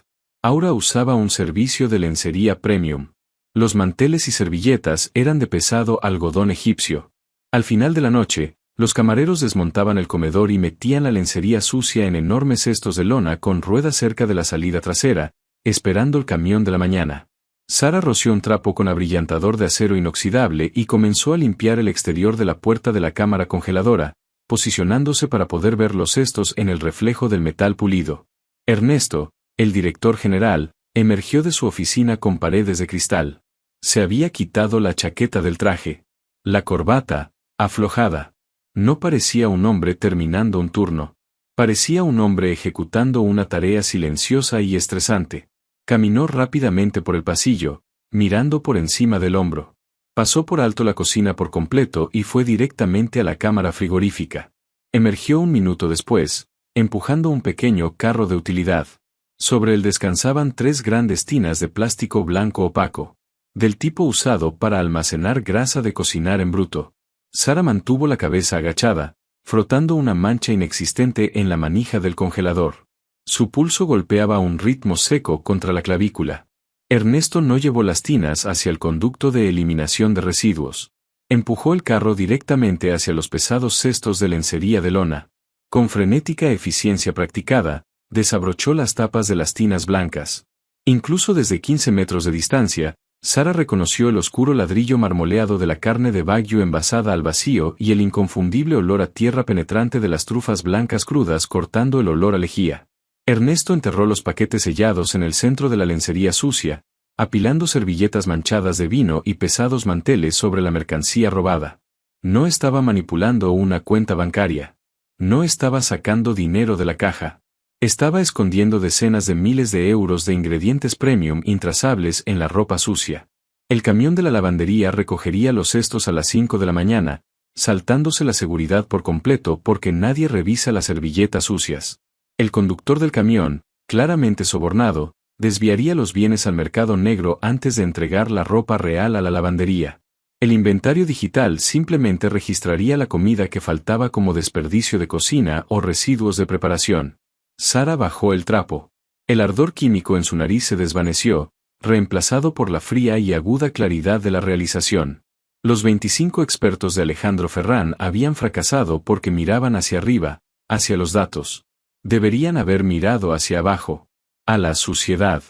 Aura usaba un servicio de lencería premium. Los manteles y servilletas eran de pesado algodón egipcio. Al final de la noche, los camareros desmontaban el comedor y metían la lencería sucia en enormes cestos de lona con ruedas cerca de la salida trasera, esperando el camión de la mañana. Sara roció un trapo con abrillantador de acero inoxidable y comenzó a limpiar el exterior de la puerta de la cámara congeladora, posicionándose para poder ver los cestos en el reflejo del metal pulido. Ernesto, el director general, emergió de su oficina con paredes de cristal. Se había quitado la chaqueta del traje. La corbata, aflojada. No parecía un hombre terminando un turno. Parecía un hombre ejecutando una tarea silenciosa y estresante. Caminó rápidamente por el pasillo, mirando por encima del hombro. Pasó por alto la cocina por completo y fue directamente a la cámara frigorífica. Emergió un minuto después, empujando un pequeño carro de utilidad. Sobre él descansaban 3 grandes tinas de plástico blanco opaco, del tipo usado para almacenar grasa de cocinar en bruto. Sara mantuvo la cabeza agachada, frotando una mancha inexistente en la manija del congelador. Su pulso golpeaba a un ritmo seco contra la clavícula. Ernesto no llevó las tinas hacia el conducto de eliminación de residuos. Empujó el carro directamente hacia los pesados cestos de lencería de lona. Con frenética eficiencia practicada, desabrochó las tapas de las tinas blancas. Incluso desde 15 metros de distancia, Sara reconoció el oscuro ladrillo marmoleado de la carne de Wagyu envasada al vacío y el inconfundible olor a tierra penetrante de las trufas blancas crudas cortando el olor a lejía. Ernesto enterró los paquetes sellados en el centro de la lencería sucia, apilando servilletas manchadas de vino y pesados manteles sobre la mercancía robada. No estaba manipulando una cuenta bancaria. No estaba sacando dinero de la caja. Estaba escondiendo decenas de miles de euros de ingredientes premium intrazables en la ropa sucia. El camión de la lavandería recogería los cestos a las 5 de la mañana, saltándose la seguridad por completo porque nadie revisa las servilletas sucias. El conductor del camión, claramente sobornado, desviaría los bienes al mercado negro antes de entregar la ropa real a la lavandería. El inventario digital simplemente registraría la comida que faltaba como desperdicio de cocina o residuos de preparación. Sara bajó el trapo. El ardor químico en su nariz se desvaneció, reemplazado por la fría y aguda claridad de la realización. Los 25 expertos de Alejandro Ferrán habían fracasado porque miraban hacia arriba, hacia los datos. Deberían haber mirado hacia abajo, a la suciedad.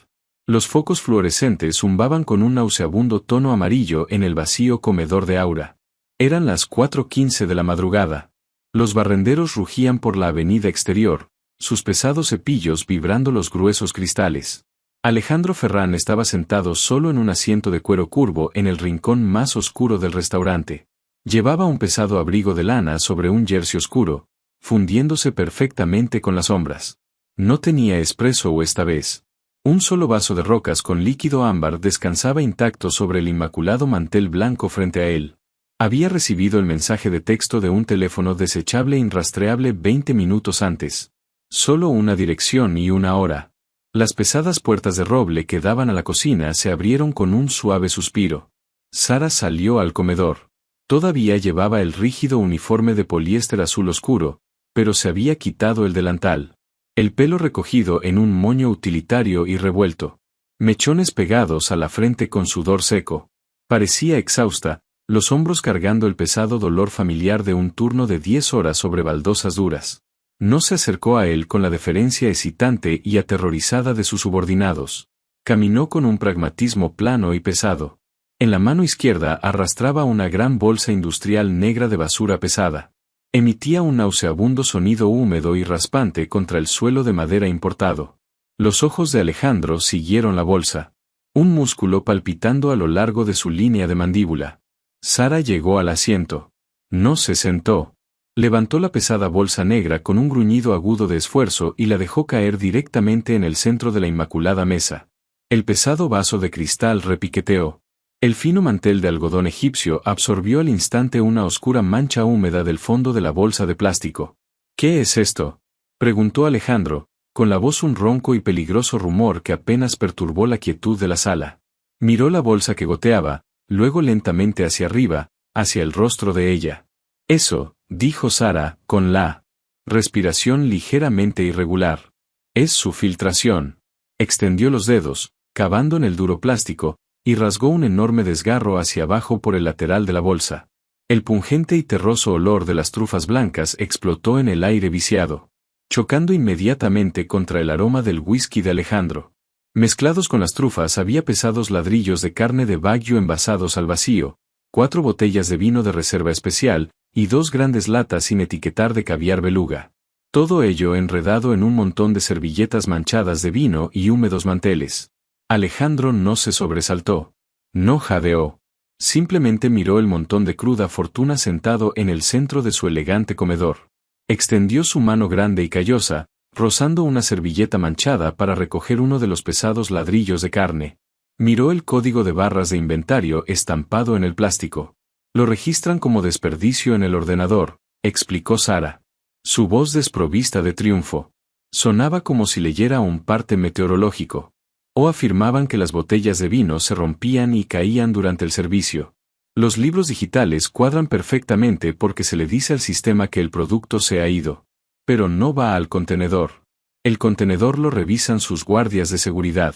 Los focos fluorescentes zumbaban con un nauseabundo tono amarillo en el vacío comedor de Aura. Eran las 4:15 de la madrugada. Los barrenderos rugían por la avenida exterior, sus pesados cepillos vibrando los gruesos cristales. Alejandro Ferrán estaba sentado solo en un asiento de cuero curvo en el rincón más oscuro del restaurante. Llevaba un pesado abrigo de lana sobre un jersey oscuro, fundiéndose perfectamente con las sombras. No tenía espresso esta vez. Un solo vaso de rocas con líquido ámbar descansaba intacto sobre el inmaculado mantel blanco frente a él. Había recibido el mensaje de texto de un teléfono desechable inrastreable 20 minutos antes. Solo una dirección y una hora. Las pesadas puertas de roble que daban a la cocina se abrieron con un suave suspiro. Sara salió al comedor. Todavía llevaba el rígido uniforme de poliéster azul oscuro, pero se había quitado el delantal. El pelo recogido en un moño utilitario y revuelto. Mechones pegados a la frente con sudor seco. Parecía exhausta, los hombros cargando el pesado dolor familiar de un turno de 10 horas sobre baldosas duras. No se acercó a él con la deferencia hesitante y aterrorizada de sus subordinados. Caminó con un pragmatismo plano y pesado. En la mano izquierda arrastraba una gran bolsa industrial negra de basura pesada. Emitía un nauseabundo sonido húmedo y raspante contra el suelo de madera importado. Los ojos de Alejandro siguieron la bolsa. Un músculo palpitando a lo largo de su línea de mandíbula. Sara llegó al asiento. No se sentó. Levantó la pesada bolsa negra con un gruñido agudo de esfuerzo y la dejó caer directamente en el centro de la inmaculada mesa. El pesado vaso de cristal repiqueteó. El fino mantel de algodón egipcio absorbió al instante una oscura mancha húmeda del fondo de la bolsa de plástico. ¿Qué es esto?, preguntó Alejandro, con la voz un ronco y peligroso rumor que apenas perturbó la quietud de la sala. Miró la bolsa que goteaba, luego lentamente hacia arriba, hacia el rostro de ella. Eso, dijo Sara, con la respiración ligeramente irregular. Es su filtración. Extendió los dedos, cavando en el duro plástico, y rasgó un enorme desgarro hacia abajo por el lateral de la bolsa. El pungente y terroso olor de las trufas blancas explotó en el aire viciado, chocando inmediatamente contra el aroma del whisky de Alejandro. Mezclados con las trufas había pesados ladrillos de carne de Wagyu envasados al vacío, 4 botellas de vino de reserva especial, y 2 grandes latas sin etiquetar de caviar beluga. Todo ello enredado en un montón de servilletas manchadas de vino y húmedos manteles. Alejandro no se sobresaltó. No jadeó. Simplemente miró el montón de cruda fortuna sentado en el centro de su elegante comedor. Extendió su mano grande y callosa, rozando una servilleta manchada para recoger uno de los pesados ladrillos de carne. Miró el código de barras de inventario estampado en el plástico. Lo registran como desperdicio en el ordenador, explicó Sara. Su voz desprovista de triunfo. Sonaba como si leyera un parte meteorológico. O afirmaban que las botellas de vino se rompían y caían durante el servicio. Los libros digitales cuadran perfectamente porque se le dice al sistema que el producto se ha ido. Pero no va al contenedor. El contenedor lo revisan sus guardias de seguridad.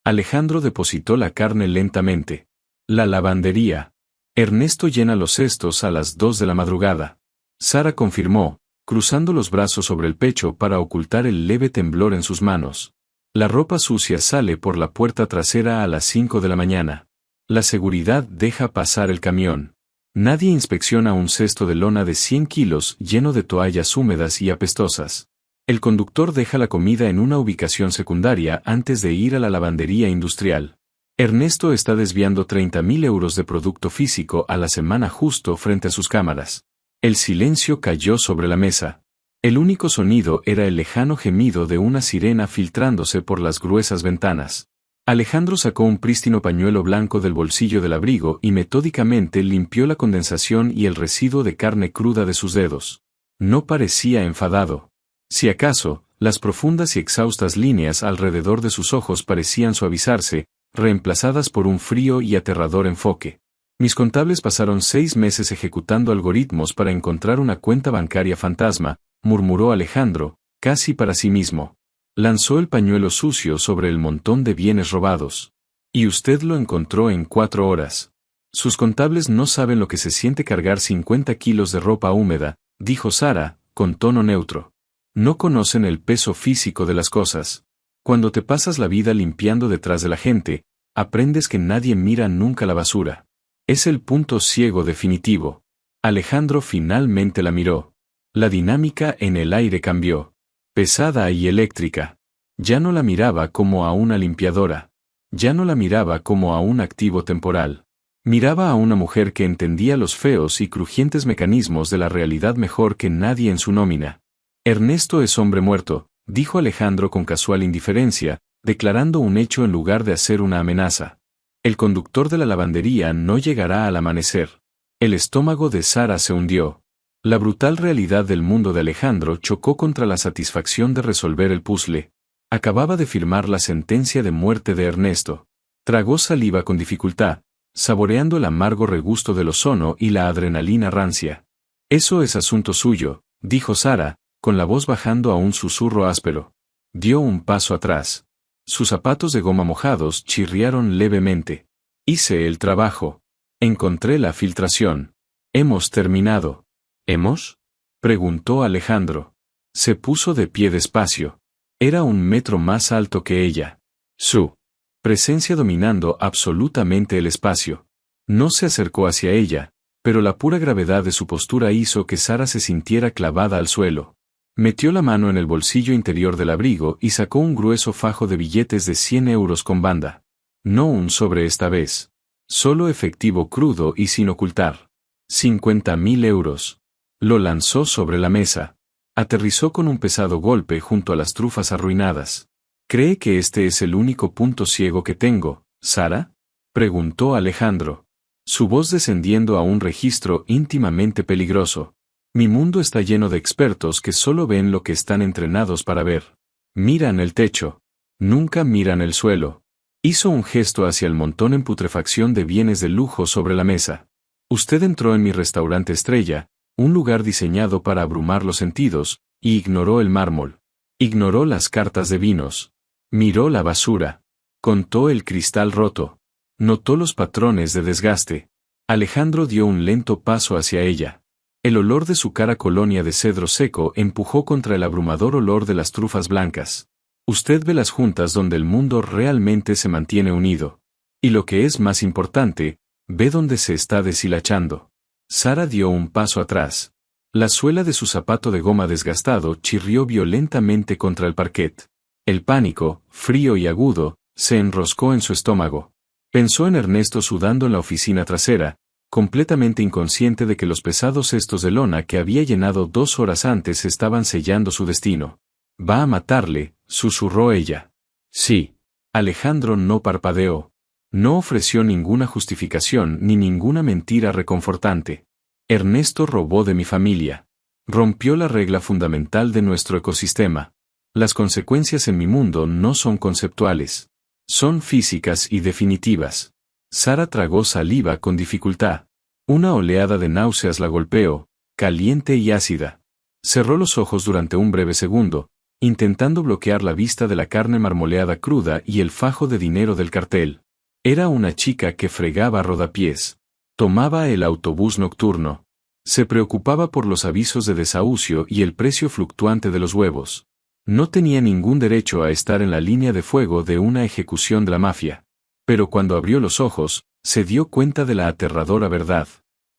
Alejandro depositó la carne lentamente. La lavandería. Ernesto llena los cestos a las 2 de la madrugada. Sara confirmó, cruzando los brazos sobre el pecho para ocultar el leve temblor en sus manos. La ropa sucia sale por la puerta trasera a las 5 de la mañana. La seguridad deja pasar el camión. Nadie inspecciona un cesto de lona de 100 kilos lleno de toallas húmedas y apestosas. El conductor deja la comida en una ubicación secundaria antes de ir a la lavandería industrial. Ernesto está desviando 30.000 euros de producto físico a la semana justo frente a sus cámaras. El silencio cayó sobre la mesa. El único sonido era el lejano gemido de una sirena filtrándose por las gruesas ventanas. Alejandro sacó un prístino pañuelo blanco del bolsillo del abrigo y metódicamente limpió la condensación y el residuo de carne cruda de sus dedos. No parecía enfadado. Si acaso, las profundas y exhaustas líneas alrededor de sus ojos parecían suavizarse, reemplazadas por un frío y aterrador enfoque. Mis contables pasaron 6 meses ejecutando algoritmos para encontrar una cuenta bancaria fantasma, murmuró Alejandro, casi para sí mismo. Lanzó el pañuelo sucio sobre el montón de bienes robados. Y usted lo encontró en 4 horas. Sus contables no saben lo que se siente cargar 50 kilos de ropa húmeda, dijo Sara, con tono neutro. No conocen el peso físico de las cosas. Cuando te pasas la vida limpiando detrás de la gente, aprendes que nadie mira nunca la basura. Es el punto ciego definitivo. Alejandro finalmente la miró. La dinámica en el aire cambió. Pesada y eléctrica. Ya no la miraba como a una limpiadora. Ya no la miraba como a un activo temporal. Miraba a una mujer que entendía los feos y crujientes mecanismos de la realidad mejor que nadie en su nómina. Ernesto es hombre muerto, dijo Alejandro con casual indiferencia, declarando un hecho en lugar de hacer una amenaza. El conductor de la lavandería no llegará al amanecer. El estómago de Sara se hundió. La brutal realidad del mundo de Alejandro chocó contra la satisfacción de resolver el puzzle. Acababa de firmar la sentencia de muerte de Ernesto. Tragó saliva con dificultad, saboreando el amargo regusto del ozono y la adrenalina rancia. Eso es asunto suyo, dijo Sara, con la voz bajando a un susurro áspero. Dio un paso atrás. Sus zapatos de goma mojados chirriaron levemente. Hice el trabajo. Encontré la filtración. Hemos terminado. ¿Hemos? Preguntó Alejandro. Se puso de pie despacio. Era 1 metro más alto que ella. Su presencia dominando absolutamente el espacio. No se acercó hacia ella, pero la pura gravedad de su postura hizo que Sara se sintiera clavada al suelo. Metió la mano en el bolsillo interior del abrigo y sacó un grueso fajo de billetes de 100 euros con banda. No un sobre esta vez. Solo efectivo crudo y sin ocultar. 50.000 euros. Lo lanzó sobre la mesa. Aterrizó con un pesado golpe junto a las trufas arruinadas. ¿Cree que este es el único punto ciego que tengo, Sara? Preguntó Alejandro. Su voz descendiendo a un registro íntimamente peligroso. Mi mundo está lleno de expertos que solo ven lo que están entrenados para ver. Miran el techo. Nunca miran el suelo. Hizo un gesto hacia el montón en putrefacción de bienes de lujo sobre la mesa. Usted entró en mi restaurante estrella, un lugar diseñado para abrumar los sentidos, y ignoró el mármol. Ignoró las cartas de vinos. Miró la basura. Contó el cristal roto. Notó los patrones de desgaste. Alejandro dio un lento paso hacia ella. El olor de su cara colonia de cedro seco empujó contra el abrumador olor de las trufas blancas. Usted ve las juntas donde el mundo realmente se mantiene unido. Y lo que es más importante, ve donde se está deshilachando. Sara dio un paso atrás. La suela de su zapato de goma desgastado chirrió violentamente contra el parquet. El pánico, frío y agudo, se enroscó en su estómago. Pensó en Ernesto sudando en la oficina trasera, completamente inconsciente de que los pesados cestos de lona que había llenado 2 horas antes estaban sellando su destino. «Va a matarle», susurró ella. Sí. Alejandro no parpadeó. No ofreció ninguna justificación ni ninguna mentira reconfortante. Ernesto robó de mi familia. Rompió la regla fundamental de nuestro ecosistema. Las consecuencias en mi mundo no son conceptuales. Son físicas y definitivas. Sara tragó saliva con dificultad. Una oleada de náuseas la golpeó, caliente y ácida. Cerró los ojos durante un breve segundo, intentando bloquear la vista de la carne marmoleada cruda y el fajo de dinero del cartel. Era una chica que fregaba a rodapiés. Tomaba el autobús nocturno. Se preocupaba por los avisos de desahucio y el precio fluctuante de los huevos. No tenía ningún derecho a estar en la línea de fuego de una ejecución de la mafia. Pero cuando abrió los ojos, se dio cuenta de la aterradora verdad.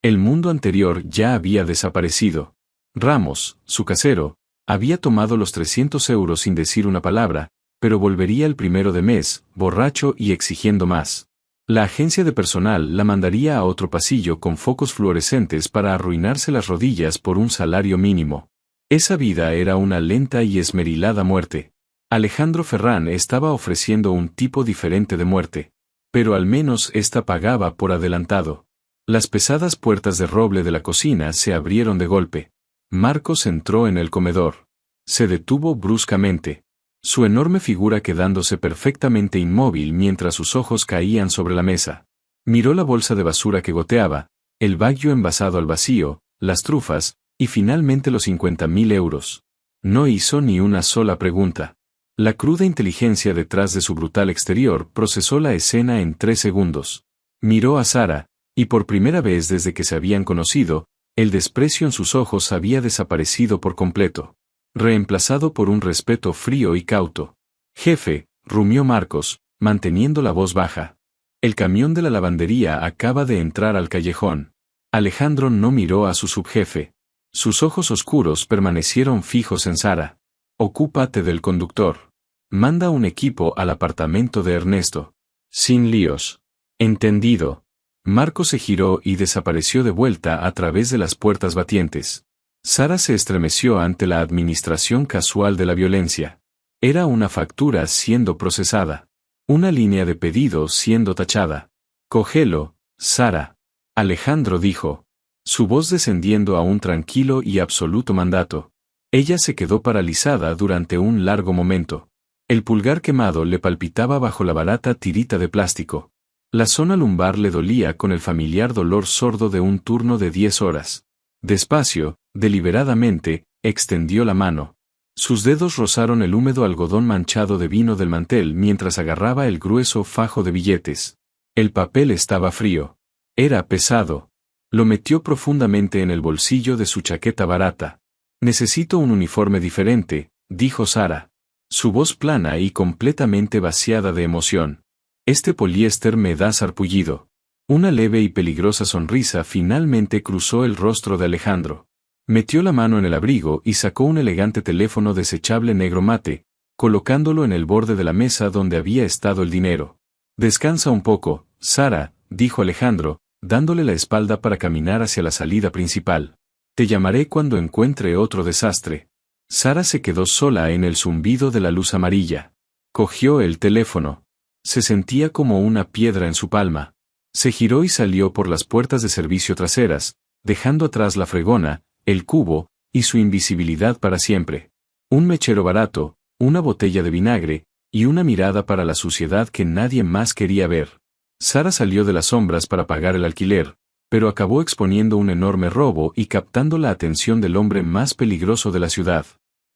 El mundo anterior ya había desaparecido. Ramos, su casero, había tomado los 300 euros sin decir una palabra, pero volvería el 1 de mes, borracho y exigiendo más. La agencia de personal la mandaría a otro pasillo con focos fluorescentes para arruinarse las rodillas por un salario mínimo. Esa vida era una lenta y esmerilada muerte. Alejandro Ferrán estaba ofreciendo un tipo diferente de muerte. Pero al menos ésta pagaba por adelantado. Las pesadas puertas de roble de la cocina se abrieron de golpe. Marcos entró en el comedor. Se detuvo bruscamente. Su enorme figura quedándose perfectamente inmóvil mientras sus ojos caían sobre la mesa. Miró la bolsa de basura que goteaba, el baguio envasado al vacío, las trufas, y finalmente los 50.000 euros. No hizo ni una sola pregunta. La cruda inteligencia detrás de su brutal exterior procesó la escena en 3 segundos. Miró a Sara, y por primera vez desde que se habían conocido, el desprecio en sus ojos había desaparecido por completo, reemplazado por un respeto frío y cauto. «Jefe», rumió Marcos, manteniendo la voz baja. «El camión de la lavandería acaba de entrar al callejón». Alejandro no miró a su subjefe. Sus ojos oscuros permanecieron fijos en Sara. «Ocúpate del conductor. Manda un equipo al apartamento de Ernesto. Sin líos». «Entendido». Marcos se giró y desapareció de vuelta a través de las puertas batientes. Sara se estremeció ante la administración casual de la violencia. Era una factura siendo procesada. Una línea de pedido siendo tachada. «Cógelo, Sara». Alejandro dijo. Su voz descendiendo a un tranquilo y absoluto mandato. Ella se quedó paralizada durante un largo momento. El pulgar quemado le palpitaba bajo la barata tirita de plástico. La zona lumbar le dolía con el familiar dolor sordo de un turno de 10 horas. Despacio, deliberadamente, extendió la mano. Sus dedos rozaron el húmedo algodón manchado de vino del mantel mientras agarraba el grueso fajo de billetes. El papel estaba frío. Era pesado. Lo metió profundamente en el bolsillo de su chaqueta barata. Necesito un uniforme diferente, dijo Sara. Su voz plana y completamente vaciada de emoción. Este poliéster me da sarpullido. Una leve y peligrosa sonrisa finalmente cruzó el rostro de Alejandro. Metió la mano en el abrigo y sacó un elegante teléfono desechable negro mate, colocándolo en el borde de la mesa donde había estado el dinero. Descansa un poco, Sara, dijo Alejandro, dándole la espalda para caminar hacia la salida principal. Te llamaré cuando encuentre otro desastre. Sara se quedó sola en el zumbido de la luz amarilla. Cogió el teléfono. Se sentía como una piedra en su palma. Se giró y salió por las puertas de servicio traseras, dejando atrás la fregona, el cubo, y su invisibilidad para siempre. Un mechero barato, una botella de vinagre, y una mirada para la suciedad que nadie más quería ver. Sara salió de las sombras para pagar el alquiler, pero acabó exponiendo un enorme robo y captando la atención del hombre más peligroso de la ciudad.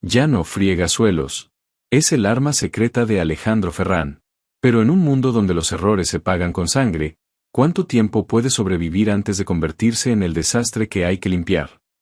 Ya no friega suelos. Es el arma secreta de Alejandro Ferrán. Pero en un mundo donde los errores se pagan con sangre, ¿cuánto tiempo puede sobrevivir antes de convertirse en el desastre que hay que limpiar?